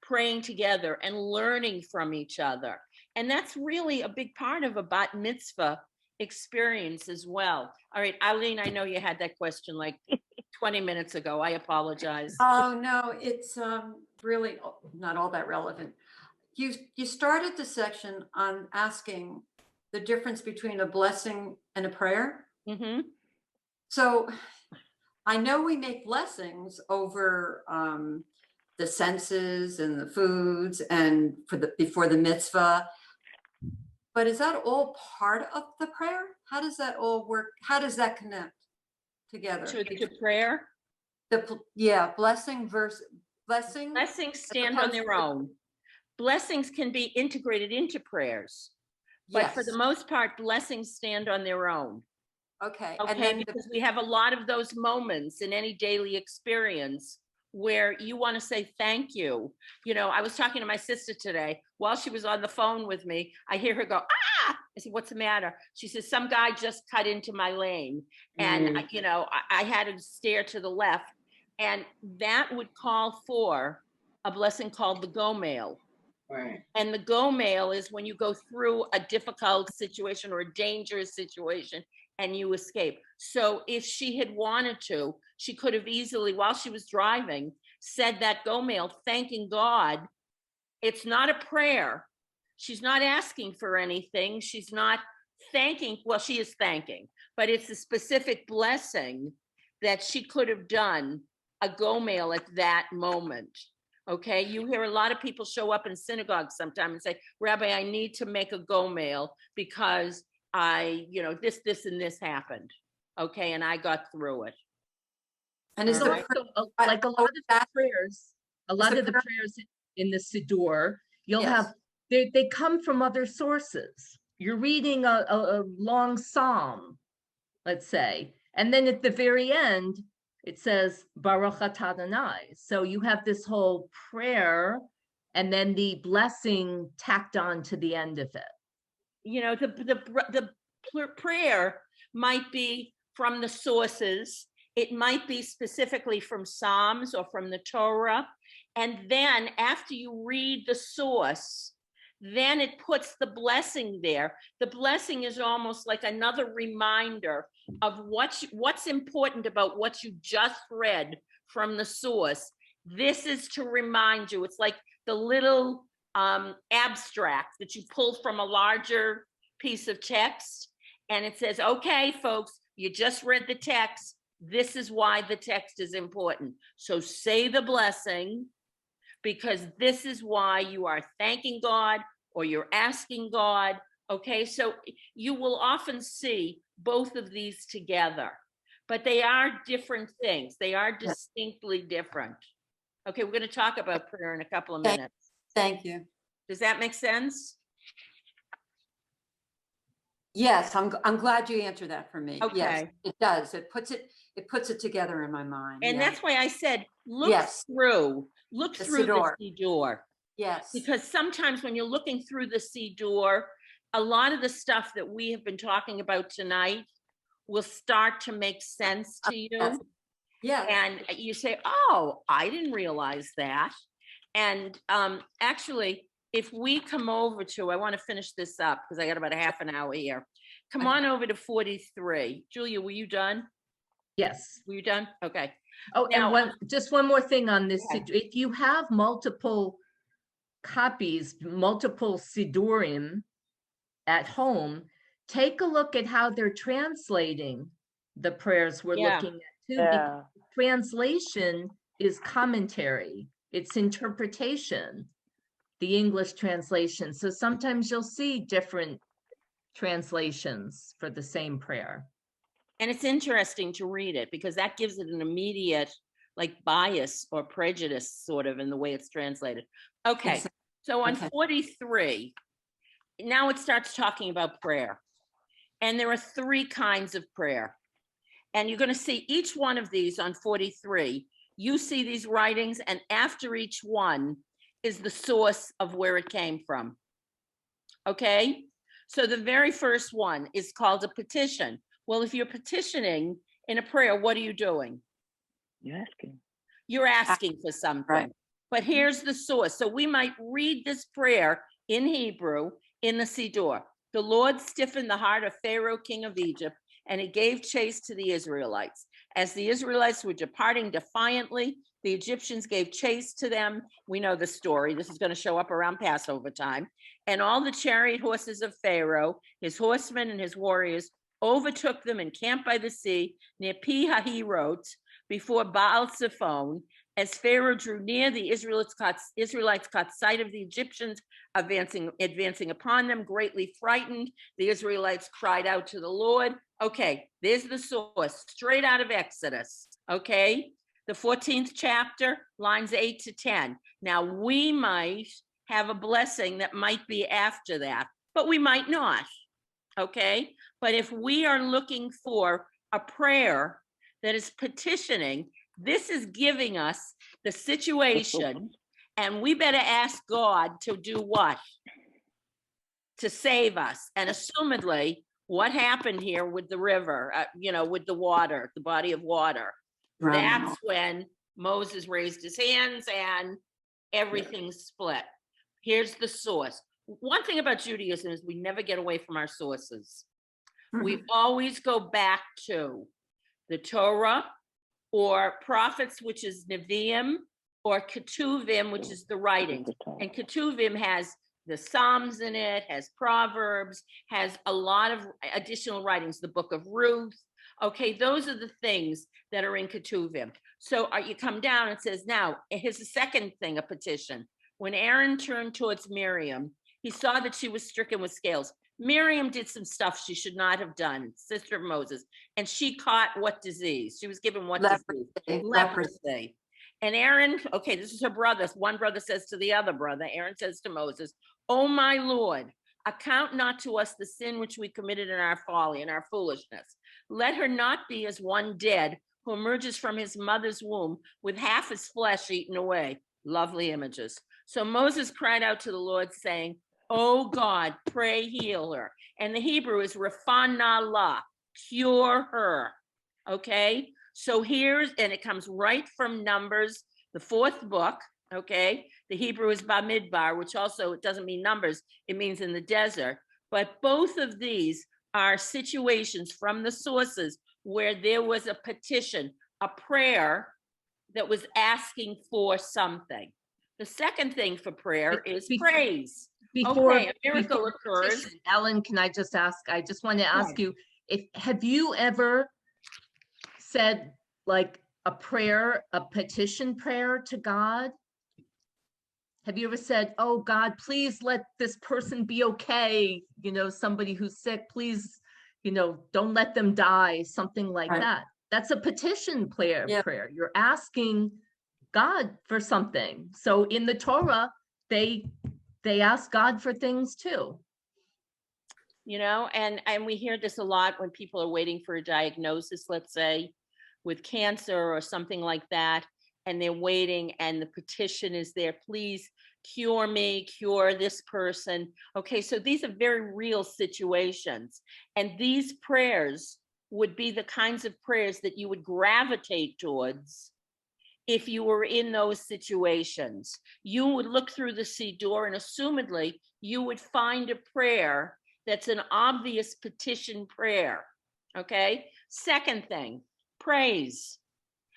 praying together and learning from each other. And that's really a big part of a bat mitzvah experience as well. All right, Eileen, I know you had that question like 20 minutes ago. I apologize. Oh, no, it's really not all that relevant. You started the section on asking the difference between a blessing and a prayer. Mm-hmm. So I know we make blessings over the senses and the foods and before the mitzvah, but is that all part of the prayer? How does that all work? How does that connect together? To prayer? Blessing versus blessing. Blessings stand on their own. Blessings can be integrated into prayers, but for the most part, blessings stand on their own. Okay. And then because we have a lot of those moments in any daily experience where you want to say thank you. I was talking to my sister today while she was on the phone with me. I hear her go, ah! I said, what's the matter? She says, some guy just cut into my lane. And, I had to stare to the left. And that would call for a blessing called the go mail. Right. And the go mail is when you go through a difficult situation or a dangerous situation and you escape. So if she had wanted to, she could have easily, while she was driving, said that go mail, thanking God. It's not a prayer. She's not asking for anything. She's not thanking. Well, she is thanking, but it's a specific blessing that she could have done a go mail at that moment. Okay, you hear a lot of people show up in synagogues sometimes and say, Rabbi, I need to make a go mail because this and this happened. Okay, and I got through it. And is like a lot of the prayers in the Siddur, you'll have, they come from other sources. You're reading a long psalm, let's say, and then at the very end, it says, Baruch Atah Adonai. So you have this whole prayer and then the blessing tacked on to the end of it. The prayer might be from the sources. It might be specifically from Psalms or from the Torah. And then after you read the source, then it puts the blessing there. The blessing is almost like another reminder of what's important about what you just read from the source. This is to remind you. It's like the little abstract that you pull from a larger piece of text. And it says, okay, folks, you just read the text. This is why the text is important. So say the blessing, because this is why you are thanking God or you're asking God. Okay, so you will often see both of these together, but they are different things. They are distinctly different. Okay, we're going to talk about prayer in a couple of minutes. Thank you. Does that make sense? Yes, I'm glad you answered that for me. Yes, Okay. it does. It puts it together in my mind. And Yeah. that's why I said, look Yes. through the Siddur. Siddur. Yes. Because sometimes when you're looking through the Siddur, a lot of the stuff that we have been talking about tonight will start to make sense to you. Yes. Yeah. And you say, oh, I didn't realize that. And actually, if we come over to, I want to finish this up because I got about a half an hour here. Come on over to 43. Julia, were you done? Yes. Were you done? Okay. Oh, Now- and just one more thing on this. Okay. If you have multiple copies, multiple Siddurim at home, take a look at how they're translating the prayers we're Yeah. looking at too. Because Yeah. translation is commentary, it's interpretation, the English translation. So sometimes you'll see different translations for the same prayer. And it's interesting to read it because that gives it an immediate like bias or prejudice sort of in the way it's translated. Okay. Exactly. So on Okay. 43, now it starts talking about prayer. And there are 3 kinds of prayer. And you're going to see each one of these on 43. You see these writings, and after each one is the source of where it came from. Okay? So the very first one is called a petition. Well, if you're petitioning in a prayer, what are you doing? You're asking. You're asking for something. Right. But here's the source. So we might read this prayer in Hebrew in the Siddur. The Lord stiffened the heart of Pharaoh, king of Egypt, and he gave chase to the Israelites. As the Israelites were departing defiantly, the Egyptians gave chase to them. We know the story. This is going to show up around Passover time. And all the chariot horses of Pharaoh, his horsemen and his warriors, overtook them and camped by the sea near Pi Hahirot before Baal Zephon. As Pharaoh drew near, the Israelites caught sight of the Egyptians advancing upon them, greatly frightened. The Israelites cried out to the Lord. Okay, there's the source, straight out of Exodus. Okay, the 14th chapter, lines 8 to 10. Now, we might have a blessing that might be after that, but we might not. Okay, but if we are looking for a prayer that is petitioning, this is giving us the situation, and we better ask God to do what? To save us. And assumedly, what happened here with the river, with the water, the body of water, Right. that's when Moses raised his hands and everything split. Here's the source. One thing about Judaism is we never get away from our sources. We always go back to the Torah or prophets, which is Nevi'im, or Ketuvim, which is the writings. And Ketuvim has the Psalms in it, has Proverbs, has a lot of additional writings, the book of Ruth. Okay, those are the things that are in Ketuvim. So you come down and it says, now, here's the second thing, a petition. When Aaron turned towards Miriam, he saw that she was stricken with scales. Miriam did some stuff she should not have done, sister of Moses, and she caught what disease? She was given what disease? Leprosy. And Aaron, okay, this is her brother. One brother says to the other brother, Aaron says to Moses, "Oh my Lord, account not to us the sin which we committed in our folly and our foolishness. Let her not be as one dead who emerges from his mother's womb with half his flesh eaten away." Lovely images. So Moses cried out to the Lord saying, "Oh God, pray heal her." And the Hebrew is Rafana la, cure her. Okay, so here's, and it comes right from Numbers, the 4th book. Okay, the Hebrew is Bamidbar, which also, it doesn't mean numbers, it means in the desert. But both of these are situations from the sources where there was a petition, a prayer that was asking for something. The second thing for prayer is praise. Before, Okay, a miracle before occurs. petition, Ellen, can I just ask, I just want to ask Right. you, have you ever said like a prayer, a petition prayer to God? Have you ever said, "Oh God, please let this person be okay, somebody who's sick, please, don't let them die," something like Right. that? That's a petition prayer. Yeah. You're asking God for something. So in the Torah, they they ask God for things too. You know, and we hear this a lot when people are waiting for a diagnosis, let's say with cancer or something like that, and they're waiting and the petition is there, please cure me, cure this person. Okay, so these are very real situations, and these prayers would be the kinds of prayers that you would gravitate towards if you were in those situations. You would look through the Siddur and assumedly you would find a prayer that's an obvious petition prayer. Okay. Second thing, praise.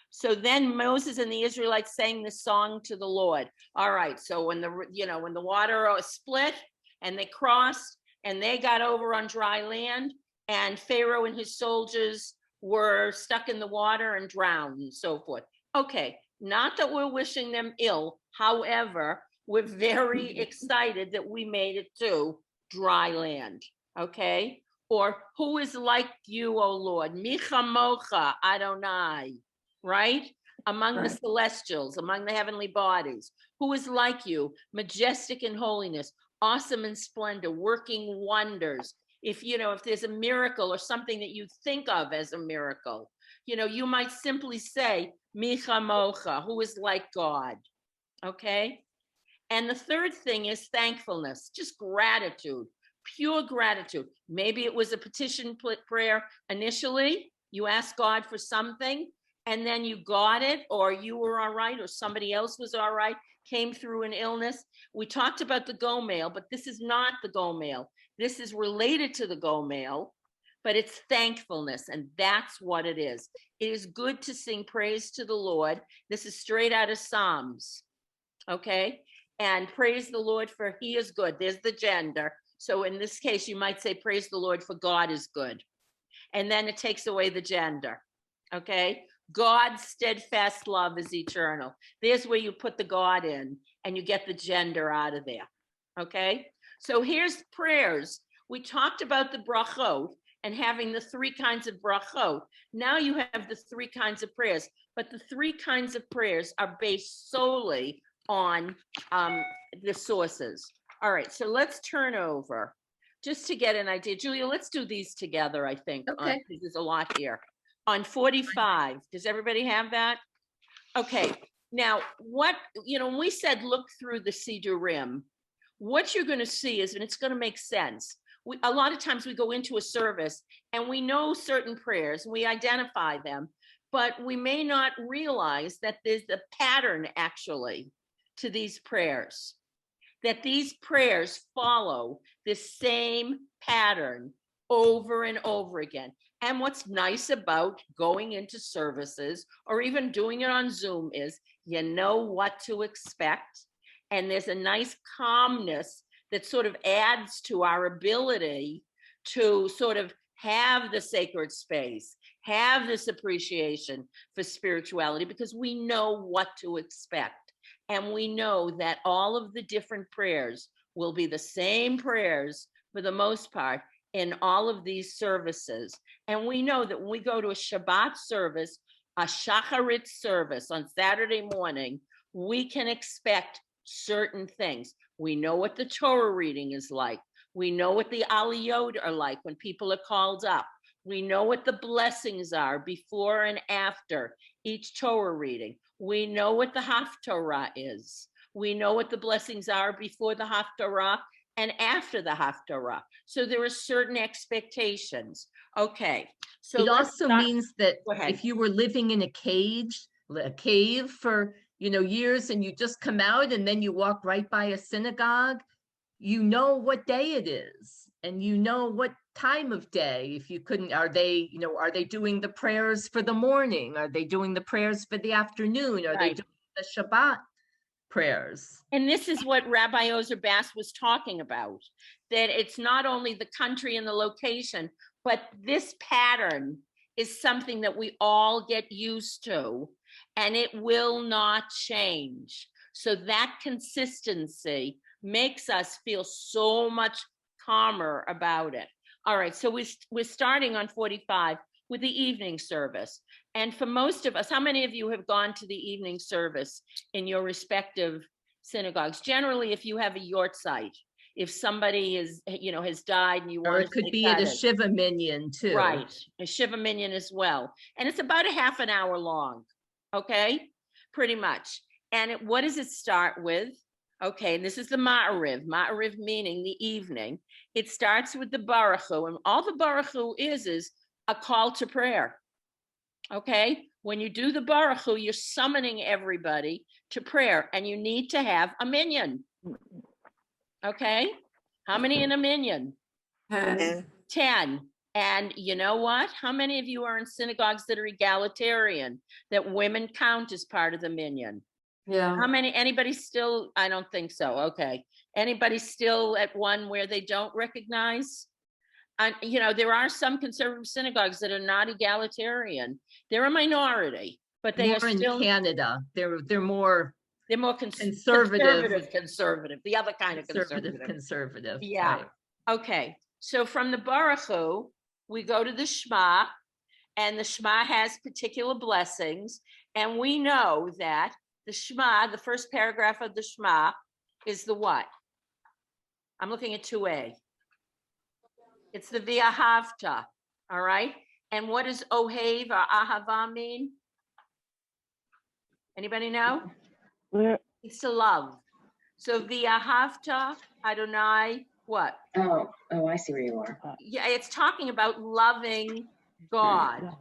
So then Moses and the Israelites sang this song to the Lord. All right. So when the water split and they crossed and they got over on dry land, and Pharaoh and his soldiers were stuck in the water and drowned and so forth. Okay. Not that we're wishing them ill. However, we're very excited that we made it to dry land. Okay. Or who is like you, O Lord? Micha mocha Adonai. Right? Among the celestials, among the heavenly bodies. Who is like you? Majestic in holiness, awesome in splendor, working wonders. If there's a miracle or something that you think of as a miracle, you might simply say, Micha mocha, who is like God. Okay. And the third thing is thankfulness, just gratitude, pure gratitude. Maybe it was a petition prayer initially. You asked God for something and then you got it, or you were all right, or somebody else was all right, came through an illness. We talked about the Gomel, but this is not the Gomel. This is related to the Gomel, but it's thankfulness, and that's what it is. It is good to sing praise to the Lord. This is straight out of Psalms, okay? And praise the Lord for he is good. There's the gender. So in this case, you might say praise the Lord for God is good. And then it takes away the gender, okay? God's steadfast love is eternal. There's where you put the God in and you get the gender out of there, okay? So here's prayers. We talked about the brachot and having the three kinds of brachot. Now you have the three kinds of prayers, but the three kinds of prayers are based solely on the sources. All right, so let's turn over just to get an idea. Julia, let's do these together, I think. Okay. There's a lot here. On 45, does everybody have that? Okay, now when we said look through the Siddurim, what you're going to see is, and it's going to make sense, a lot of times we go into a service and we know certain prayers, and we identify them, but we may not realize that there's a pattern actually to these prayers, that these prayers follow the same pattern over and over again. And what's nice about going into services or even doing it on Zoom is you know what to expect. And there's a nice calmness that sort of adds to our ability to sort of have the sacred space, have this appreciation for spirituality, because we know what to expect. And we know that all of the different prayers will be the same prayers for the most part in all of these services. And we know that when we go to a Shabbat service, a Shacharit service on Saturday morning, we can expect certain things. We know what the Torah reading is like. We know what the aliyot are like when people are called up. We know what the blessings are before and after each Torah reading. We know what the Haftorah is. We know what the blessings are before the Haftorah and after the Haftorah. So there are certain expectations. Okay. So it also means that Go ahead. if you were living in a cave for years, and you just come out and then you walk right by a synagogue, you know what day it is, and you know what time of day. If you couldn't, are they doing the prayers for the morning? Are they doing the prayers for the afternoon? Are they doing the Shabbat prayers? And this is what Rabbi Ozer Bass was talking about, that it's not only the country and the location, but this pattern is something that we all get used to, and it will not change. So that consistency makes us feel so much calmer about it. All right, so we're starting on 45 with the evening service. And for most of us, how many of you have gone to the evening service in your respective synagogues. Generally, if you have a yort site, if somebody is, has died and you Or want it could be at a Shiva minyan too. Right, a Shiva minyan as well. And it's about a half an hour long, okay? Pretty much. And what does it start with? Okay, and this is the Ma'ariv. Ma'ariv meaning the evening. It starts with the Baruch Hu, and all the Baruch Hu is a call to prayer. Okay, when you do the Baruch Hu, you're summoning everybody to prayer, and you need to have a minyan. Okay, how many in a minyan? 10. 10. And you know what? How many of you are in synagogues that are egalitarian, that women count as part of the minyan? Yeah. How many, anybody still? I don't think so. Okay. Anybody still at one where they don't recognize? And, there are some conservative synagogues that are not egalitarian. They're a minority, but they More are still in Canada. They're more conservative, the other kind of conservative. Yeah. Right. Okay. So from the Baruch Hu, we go to the Shema, and the Shema has particular blessings. And we know that the Shema, the first paragraph of the Shema, is the what? I'm looking at 2a. It's the V'ahavta, all right? And what does Ohev or Ahava mean? Anybody know? Where, It's to love. So V'ahavta Adonai, what? Oh, I see where you are. Yeah, it's talking about loving God,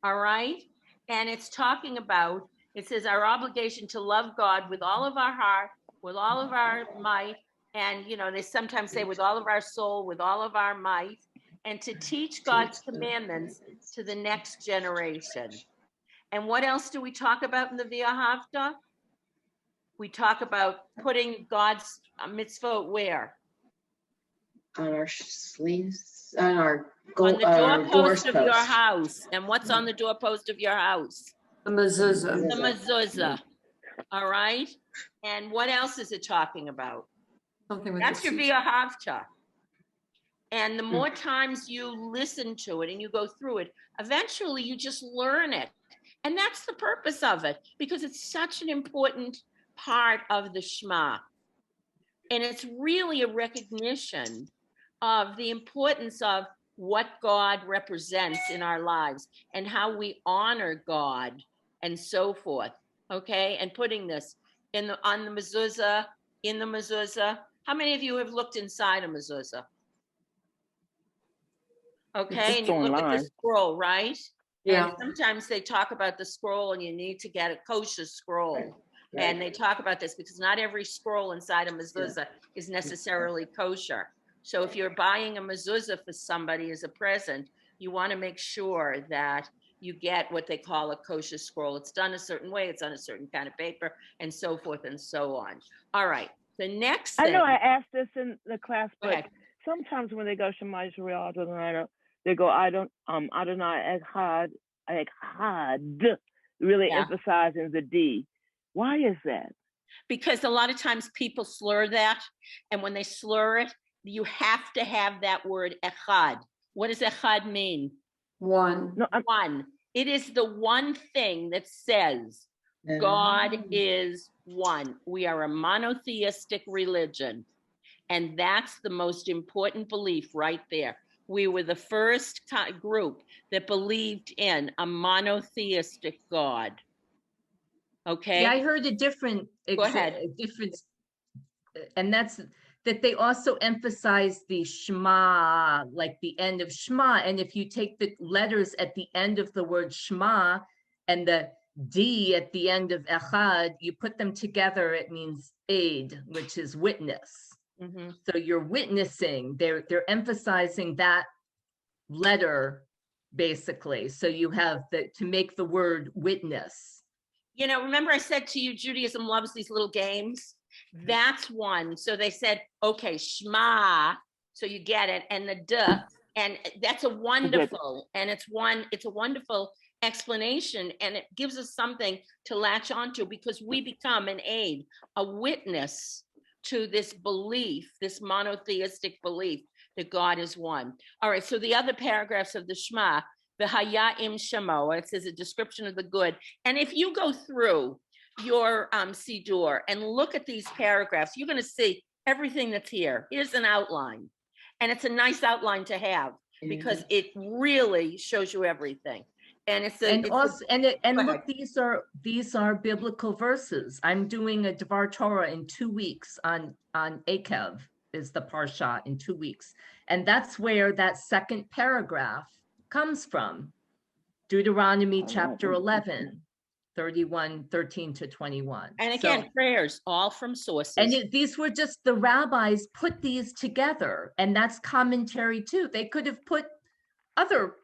all right? And it's talking about, it says our obligation to love God with all of our heart, with all of our might, and they sometimes say with all of our soul, with all of our might, and to teach God's commandments to the next generation. And what else do we talk about in the V'ahavta? We talk about putting God's mitzvah where? On our sleeves, on our On the doorpost of your doorpost. house. And what's on the doorpost of your house? The mezuzah. The mezuzah. All right. And what else is it talking about? Something with That's the your sea- V'ahavta. And the more times you listen to it and you go through it, eventually you just learn it. And that's the purpose of it, because it's such an important part of the Shema. And it's really a recognition of the importance of what God represents in our lives and how we honor God and so forth. Okay, and putting this on the mezuzah, in the mezuzah. How many of you have looked inside a mezuzah? Okay, and you look at the scroll, right? Yeah. And sometimes they talk about the scroll and you need to get a kosher scroll. And they talk about this because not every scroll inside a mezuzah is necessarily kosher. So if you're buying a mezuzah for somebody as a present, you want to make sure that you get what they call a kosher scroll. It's done a certain way, it's on a certain kind of paper, and so forth and so on. All right, the next thing. I know I asked this in the class, Go but ahead. sometimes when they go Shema Yisrael Adonai, they go Adonai Echad, really Yeah. emphasizing the D. Why is that? Because a lot of times people slur that, and when they slur it, you have to have that word echad. What does echad mean? One. No, One. It is the one thing that says God is one. We are a monotheistic religion, and that's the most important belief right there. We were the first group that believed in a monotheistic God. Okay. Yeah, I heard a different, Go ahead. difference, and that's that they also emphasize the Shema, like the end of Shema. And if you take the letters at the end of the word Shema and the D at the end of Echad, you put them together, it means aid, which is witness. Mm-hmm. So you're witnessing, they're emphasizing that letter basically. So you have to make the word witness. Remember I said to you, Judaism loves these little games. That's one. So they said, okay, Shema. So you get it. And the duh. And that's a wonderful, and it's a wonderful explanation. And it gives us something to latch onto because we become an aid, a witness to this belief, this monotheistic belief that God is one. All right. So the other paragraphs of the Shema, the Haya'im Shemo, it says a description of the good. And if you go through your Siddur and look at these paragraphs, you're going to see everything that's here. Here's an outline. And it's a nice outline to have because it really shows you everything. And it's a, And also, and Go look, these are biblical verses. I'm doing a Devar Torah in 2 weeks on Akev is the parsha in 2 weeks. And that's where that second paragraph comes from. Deuteronomy chapter 11, 31, 13 to 21. And again, So, prayers, all from sources. and these were just the rabbis put these together, and that's commentary too. They could have put other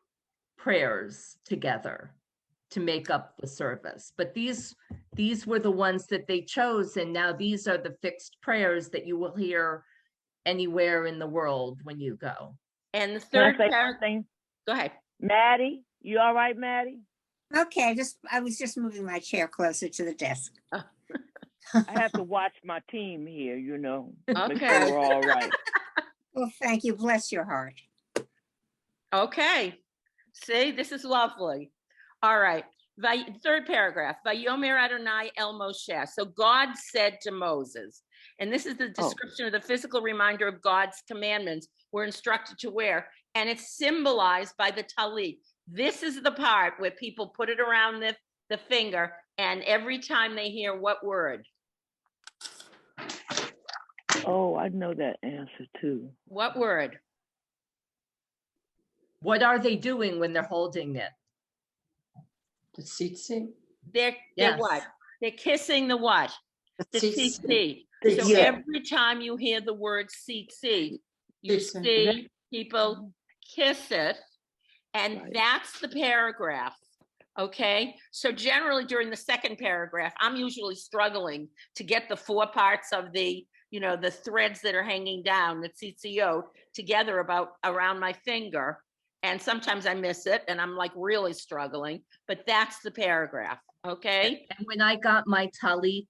prayers together to make up the service, but these were the ones that they chose, and now these are the fixed prayers that you will hear anywhere in the world when you go. And the Can I third say paragraph, something? go ahead. Maddie, you all right, Maddie? Okay, I was just moving my chair closer to the desk. I have to watch my team here, you know. Make Okay. sure we're all right. Well, thank you. Bless your heart. Okay. See, this is lovely. All right. Third paragraph. Vayomer Adonai El Moshe. So God said to Moses, and this is the description of the physical reminder of God's commandments we're instructed to wear. And it's symbolized by the talit. This is the part where people put it around the finger, and every time they hear what word? Oh, I know that answer too. What word? What are they doing when they're holding it? The tzitzit. They're Yes. what? They're kissing the what? The Tzitzit. tzitzit. So Yeah. every time you hear the word tzitzit, you Kissing. see people kiss it, and Right. that's the paragraph. Okay, so generally during the second paragraph, I'm usually struggling to get the 4 parts of the, the threads that are hanging down, the tzitzit, together around my finger. And sometimes I miss it and I'm like really struggling, but that's the paragraph. Okay. And when I got my talit,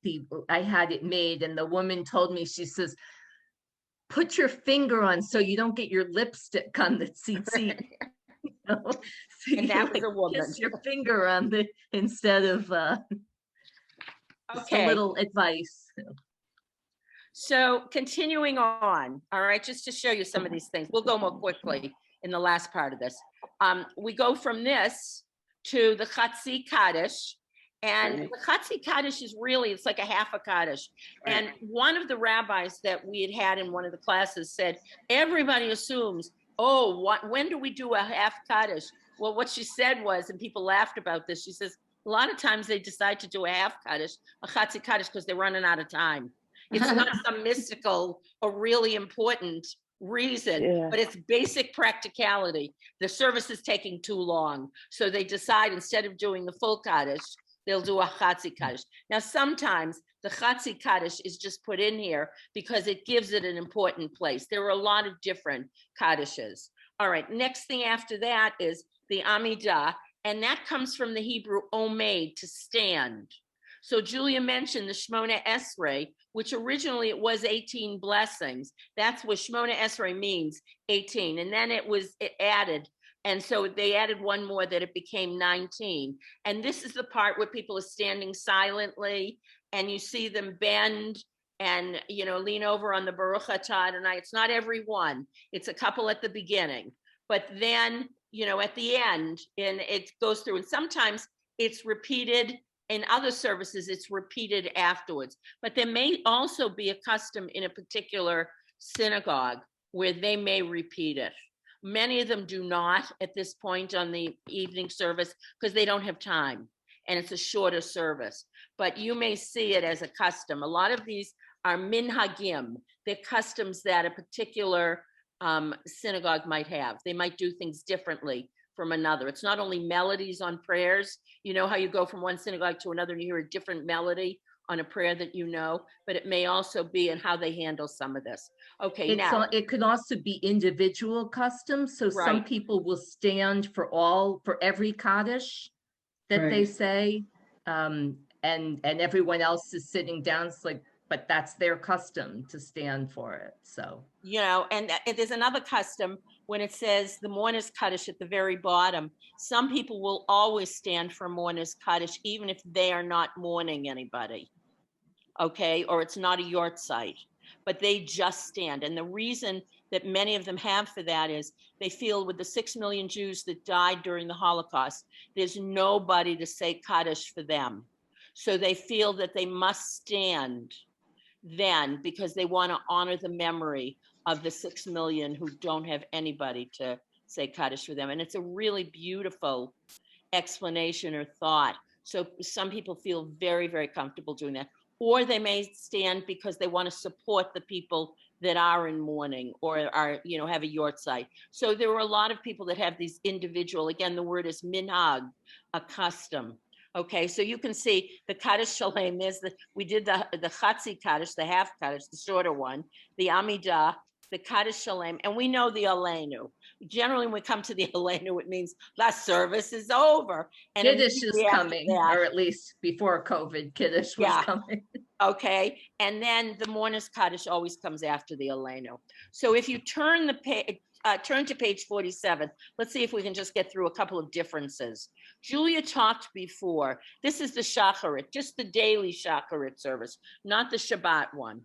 I had it made, and the woman told me, she says, put your finger on so you don't get your lipstick on the tzitzit. So And you, that was a woman. kiss your finger on the instead of just a Okay. little advice. So continuing on, all right, just to show you some of these things, we'll go more quickly in the last part of this. We go from this to the Chatzi Kaddish, and the Chatzi Kaddish is really, it's like a half a Kaddish. And one of the rabbis that we had in one of the classes said, everybody assumes, when do we do a half Kaddish? Well, what she said was, and people laughed about this, she says, a lot of times they decide to do a half Kaddish, a Chatzi Kaddish, because they're running out of time. It's not some mystical or really important reason, but it's basic practicality. The service is taking too long. So they decide instead of doing the full Kaddish, they'll do a Chatzi Kaddish. Now, sometimes the Chatzi Kaddish is just put in here because it gives it an important place. There are a lot of different Kaddishes. All right, next thing after that is the Amidah, and that comes from the Hebrew omed, to stand. So Julia mentioned the Shmona Esrei, which originally it was 18 blessings. That's what Shmona Esrei means, 18. And then it added. And so they added one more that it became 19. And this is the part where people are standing silently and you see them bend and, lean over on the Baruch Atah Adonai. It's not every one. It's a couple at the beginning. But then, at the end, and it goes through. And sometimes it's repeated. In other services, it's repeated afterwards. But there may also be a custom in a particular synagogue where they may repeat it. Many of them do not at this point on the evening service because they don't have time and it's a shorter service. But you may see it as a custom. A lot of these are minhagim. They're customs that a particular synagogue might have. They might do things differently from another. It's not only melodies on prayers. You know how you go from one synagogue to another and you hear a different melody on a prayer that but it may also be in how they handle some of this. Okay, now. It could also be individual customs. So some people will stand for every Kaddish that they say, and everyone else is sitting down. It's like but that's their custom to stand for it, so. You know, and there's another custom when it says the mourner's Kaddish at the very bottom. Some people will always stand for mourner's Kaddish, even if they are not mourning anybody, okay? Or it's not a yort site, but they just stand. And the reason that many of them have for that is they feel with the 6 million Jews that died during the Holocaust, there's nobody to say Kaddish for them. So they feel that they must stand then because they want to honor the memory of the 6 million who don't have anybody to say Kaddish for them. And it's a really beautiful explanation or thought. So some people feel very, very comfortable doing that. Or they may stand because they want to support the people that are in mourning or are, you know, have a yort site. So there were a lot of people that have these individual, again, the word is minhag, a custom. Okay, so you can see the Kaddish Shalem, we did the Chatzi Kaddish, the half Kaddish, the shorter one, the Amidah, the Kaddish Shalem, and we know the Aleinu. Generally, when we come to the Aleinu, it means last service is over. And Kiddush is immediately after coming, that, or at least before COVID, Kiddush was Yeah. coming. okay, and then the mourner's Kaddish always comes after the Aleinu. So if you turn the page, turn to page 47, let's see if we can just get through a couple of differences. Julia talked before, this is the Shacharit, just the daily Shacharit service, not the Shabbat one.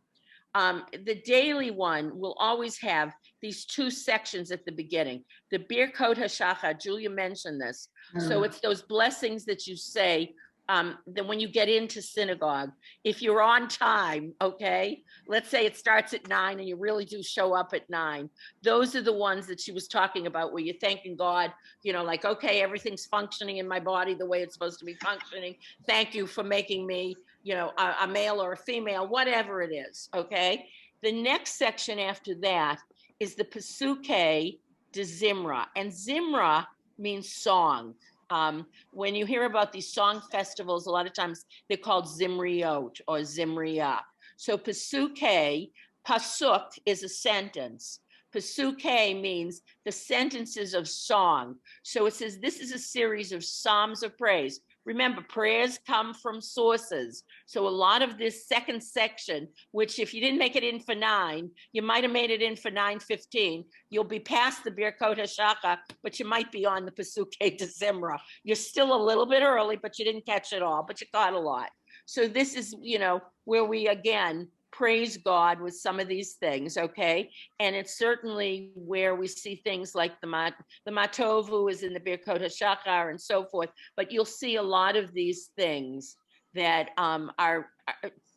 The daily one will always have these two sections at the beginning. The Birkot HaShachar, Julia mentioned this. So it's those blessings that you say then when you get into synagogue, if you're on time, okay, let's say it starts at 9 and you really do show up at 9. Those are the ones that she was talking about where you're thanking God, you know, like, okay, everything's functioning in my body the way it's supposed to be functioning. Thank you for making me, you know, a male or a female, whatever it is, okay? The next section after that is the Pesuke de Zimra. And Zimra means song. When you hear about these song festivals, a lot of times they're called Zimriot or Zimriya. So Pesuke, Pasuk is a sentence. Pesuke means the sentences of song. So it says this is a series of psalms of praise. Remember, prayers come from sources. So a lot of this second section, which if you didn't make it in for 9, you might have made it in for 9:15. You'll be past the Birkot HaShachar, but you might be on the Pesuke de Zimra. You're still a little bit early, but you didn't catch it all, but you caught a lot. So this is, you know, where we, again, praise God with some of these things, okay? And it's certainly where we see things like the Matovu is in the Birkot HaShachar and so forth, but you'll see a lot of these things that are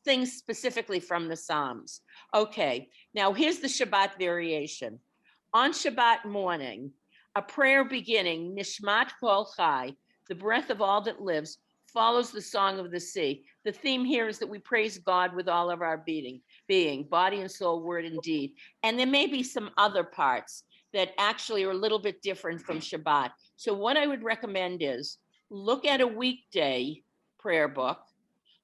things specifically from the Psalms. Okay, now here's the Shabbat variation. On Shabbat morning, a prayer beginning, Nishmat Kol Chai, the breath of all that lives, follows the song of the sea. The theme here is that we praise God with all of our being, body and soul, word and deed. And there may be some other parts that actually are a little bit different from Shabbat. So what I would recommend is look at a weekday prayer book,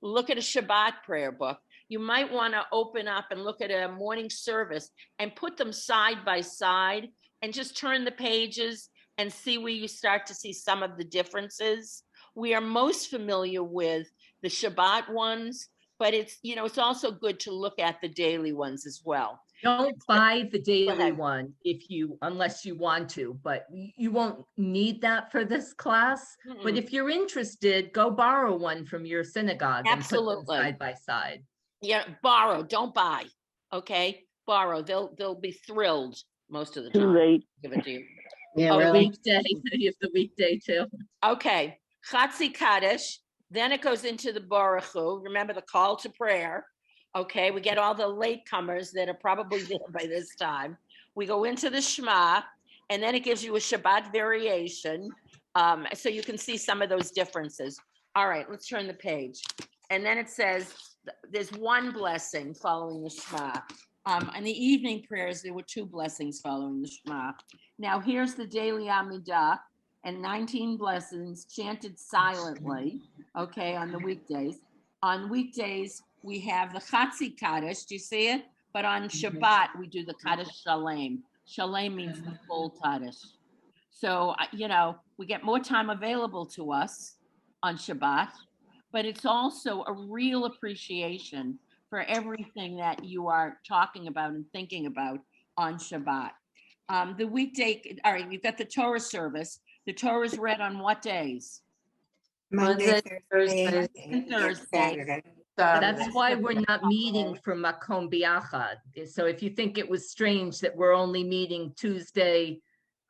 look at a Shabbat prayer book. You might want to open up and look at a morning service and put them side by side and just turn the pages and see where you start to see some of the differences. We are most familiar with the Shabbat ones, but it's, you know, it's also good to look at the daily ones as well. Don't buy the daily ahead. one unless you want to, but you won't need that for this class. But if you're interested, go borrow one from your synagogue and put them Absolutely. side by side. Yeah, borrow, don't buy. Okay, borrow. They'll be thrilled most of the Too time. late. Give it to you. Yeah, Oh, really. Weekday, you have the weekday too. Okay, Chatzi Kaddish. Then it goes into the Baruch Hu. Remember the call to prayer. Okay, we get all the latecomers that are probably there by this time. We go into the Shema, and then it gives you a Shabbat variation. So you can see some of those differences. All right, let's turn the page. And then it says there's one blessing following the Shema. In the evening prayers, there were 2 blessings following the Shema. Now here's the daily Amidah and 19 blessings chanted silently, okay, on the weekdays. On weekdays, we have the Chatzi Kaddish, do you see it? But on Shabbat, we do the Kaddish Shalem. Shalem means the full Kaddish. So, you know, we get more time available to us on Shabbat, but it's also a real appreciation for everything that you are talking about and thinking about on Shabbat. The weekday, all right, you've got the Torah service. The Torah is read on what days? Monday, Thursday, Thursday, and Thursday. Saturday. That's why we're not meeting for Makom Biachad. So if you think it was strange that we're only meeting Tuesday,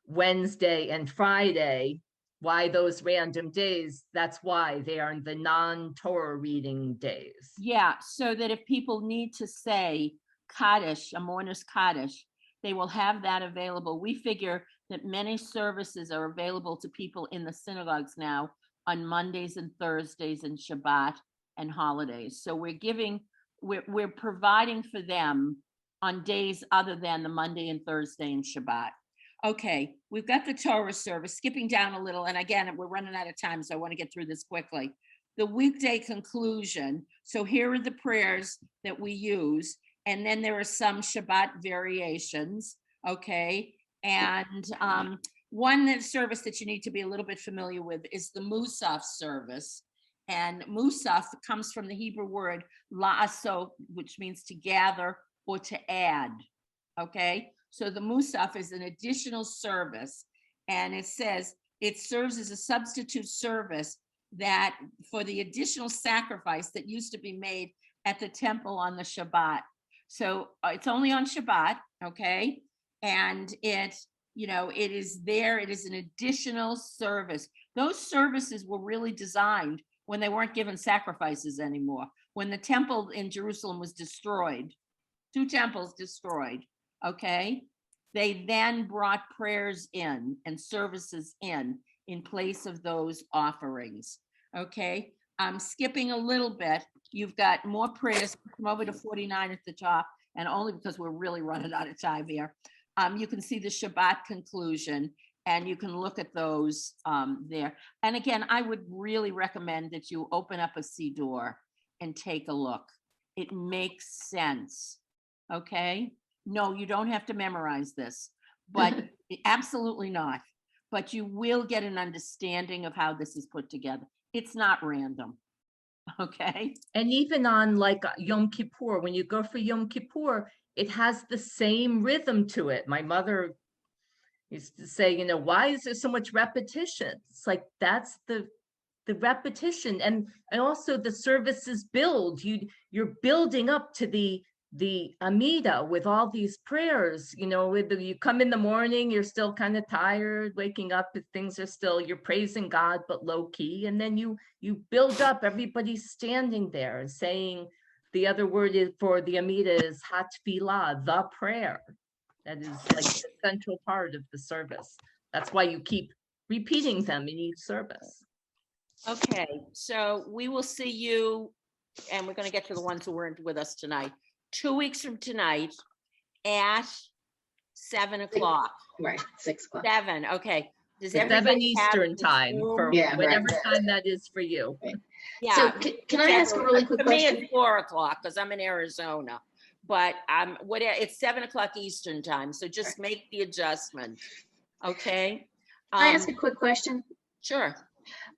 Wednesday, and Friday, why those random days? That's why they are the non-Torah reading days. Yeah, so that if people need to say Kaddish, a mourner's Kaddish, they will have that available. We figure that many services are available to people in the synagogues now on Mondays and Thursdays and Shabbat and holidays. So we're providing for them on days other than the Monday and Thursday and Shabbat. Okay, we've got the Torah service, skipping down a little, and again, we're running out of time, so I want to get through this quickly. The weekday conclusion. So here are the prayers that we use, and then there are some Shabbat variations, okay? And one service that you need to be a little bit familiar with is the Musaf service. And Musaf comes from the Hebrew word la'asot, which means to gather or to add, okay? So the Musaf is an additional service, and it says it serves as a substitute service that for the additional sacrifice that used to be made at the temple on the Shabbat. So it's only on Shabbat, okay? And it is there, it is an additional service. Those services were really designed when they weren't given sacrifices anymore. When the temple in Jerusalem was destroyed, 2 temples destroyed, okay? They then brought prayers in and services in place of those offerings, okay? I'm skipping a little bit. You've got more prayers. Come over to 49 at the top, and only because we're really running out of time here. You can see the Shabbat conclusion, and you can look at those there. And again, I would really recommend that you open up a Siddur and take a look. It makes sense, okay? No, you don't have to memorize this, but absolutely not. But you will get an understanding of how this is put together. It's not random, okay? And even on like Yom Kippur, when you go for Yom Kippur, it has the same rhythm to it. My mother used to say, why is there so much repetition? It's like, that's the repetition. And also the services build. You're building up to the Amida with all these prayers. You come in the morning, you're still kind of tired, waking up, things are still, you're praising God, but low key. And then you build up, everybody's standing there and saying, the other word is for the Amida is hatfilah, the prayer. That is like the central part of the service. That's why you keep repeating them in each service. Okay, so we will see you, and we're going to get to the ones who weren't with us tonight, 2 weeks from tonight at 7 o'clock. Right, 6 o'clock. 7, okay. Does 7 everybody have Eastern time, Zoom? for Yeah, whatever right. time that is for you. Yeah. So can I ask a really quick For me, question? it's 4 o'clock because I'm in Arizona, but it's 7 o'clock Eastern time. So just make the adjustment. Okay. Can I ask a quick question? Sure.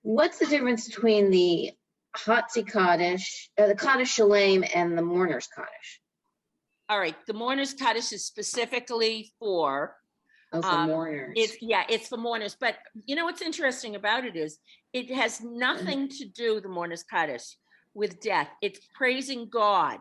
What's the difference between the Hatzi Kaddish, the Kaddish Shalem, and the Mourner's Kaddish? All right. The mourner's Kaddish is specifically for Mourners. It's for mourners. But what's interesting about it is it has nothing to do, the mourner's Kaddish, with death. It's praising God.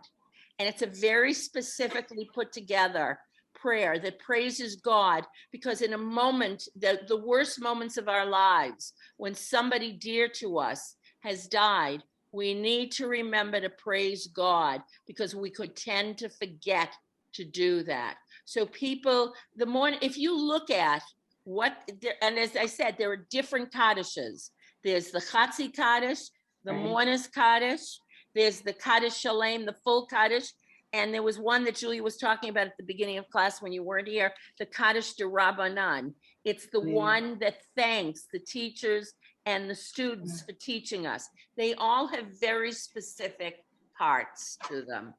And it's a very specifically put together prayer that praises God, because in a moment, the worst moments of our lives, when somebody dear to us has died, we need to remember to praise God, because we could tend to forget to do that. So people, if you look at and as I said, there are different Kaddishes. There's the Chatzi Kaddish, the Mourner's Kaddish, there's the Kaddish Shalem, the full Kaddish, and there was one that Julie was talking about at the beginning of class when you weren't here, the Kaddish de Rabbanan. It's the one that thanks the teachers and the students for teaching us. They all have very specific parts to them.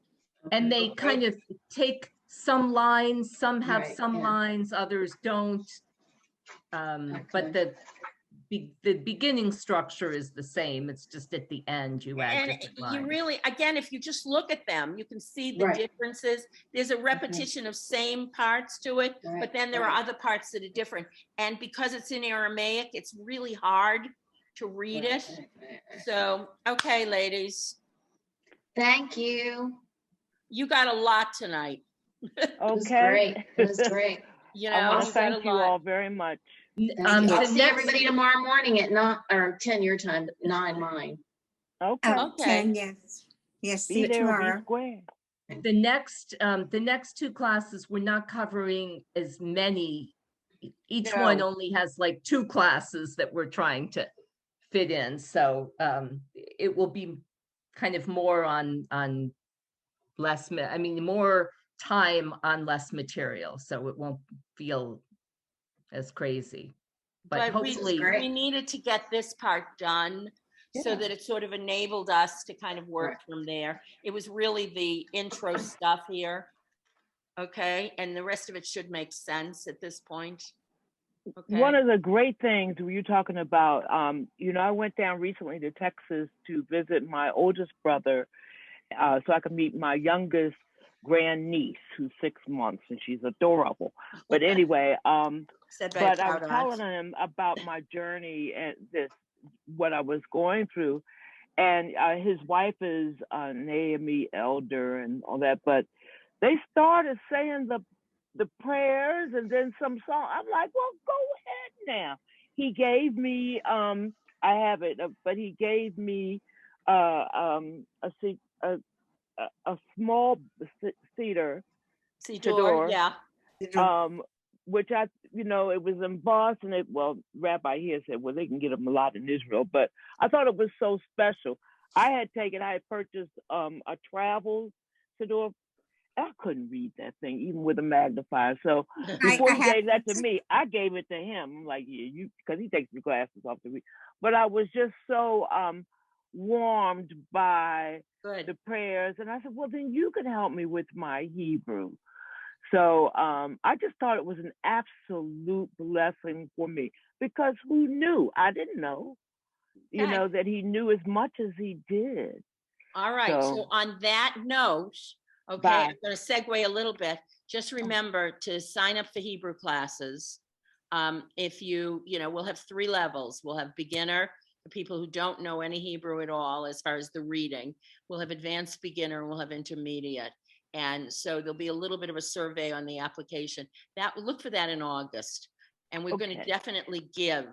And they kind of take some lines, some have Right, some yeah. lines, others don't. But the beginning structure is the same. It's just at the end you add And different you lines. really, again, if you just look at them, you can see the Right. differences. There's a repetition of same parts to it, but Right, then there are right. other parts that are different. And because it's in Aramaic, it's really hard to read Right, it. right. So, okay, ladies, Thank you. you got a lot tonight. It was Okay. great. It was great. You I know, want Awesome. to you got a thank you lot. all very much. Thank you. I'll The see next, everybody tomorrow morning at 9 or 10 your time, but 9 mine. Okay. Okay. 10, yes. Yes, see Be you there or be tomorrow. square. the next two classes, we're not covering as many. Each one No. only has like 2 classes that we're trying to fit in. So it will be kind of more on less, I mean, more time on less material. So it won't feel as crazy. But But hopefully, great. we needed to get this part done so Yeah. that it sort of enabled us to kind of work Right. from there. It was really the intro stuff here. Okay, and the rest of it should make sense at this point. Okay. One of the great things were you talking about, I went down recently to Texas to visit my oldest brother so I could meet my youngest grandniece who's 6 months and she's adorable. But anyway, Said by a but I was proud telling aunt. him about my journey and what I was going through. And his wife is an AME elder and all that, but they started saying the prayers and then some song. I'm like, well, go ahead now. He gave me, I have it, but he gave me a small cedar, Sidor, yeah. which it was embossed, and Rabbi here said, well, they can get them a lot in Israel, but I thought it was so special. I had purchased a travel cedar. I couldn't read that thing, even with a magnifier. So before he gave that to me, I gave it to him. I'm like, yeah, because he takes the glasses off to read. But I was just so warmed by Good. the prayers. And I said, well, then you can help me with my Hebrew. So I just thought it was an absolute blessing for me because who knew? I didn't know, Okay. that he knew as much as he did. All right, so So- on that note, okay, Bye. I'm going to segue a little bit. Just remember to sign up for Hebrew classes. If we'll have 3 levels. We'll have beginner for people who don't know any Hebrew at all as far as the reading. We'll have advanced beginner and we'll have intermediate. And so there'll be a little bit of a survey on the application. Look for that in August. And we're going to Okay. definitely give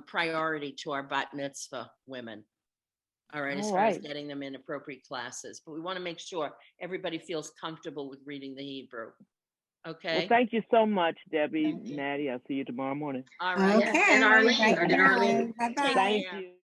priority to our bat mitzvah women. All right, as far as getting them in appropriate classes. But we want to make sure everybody feels comfortable with reading the Hebrew. Okay? Well, thank you so much, Debbie, Thank you. Maddie. I'll see you tomorrow morning. All right. Yes, and Arlene, Bye-bye. or did Arlene? Bye-bye. Thank care. you.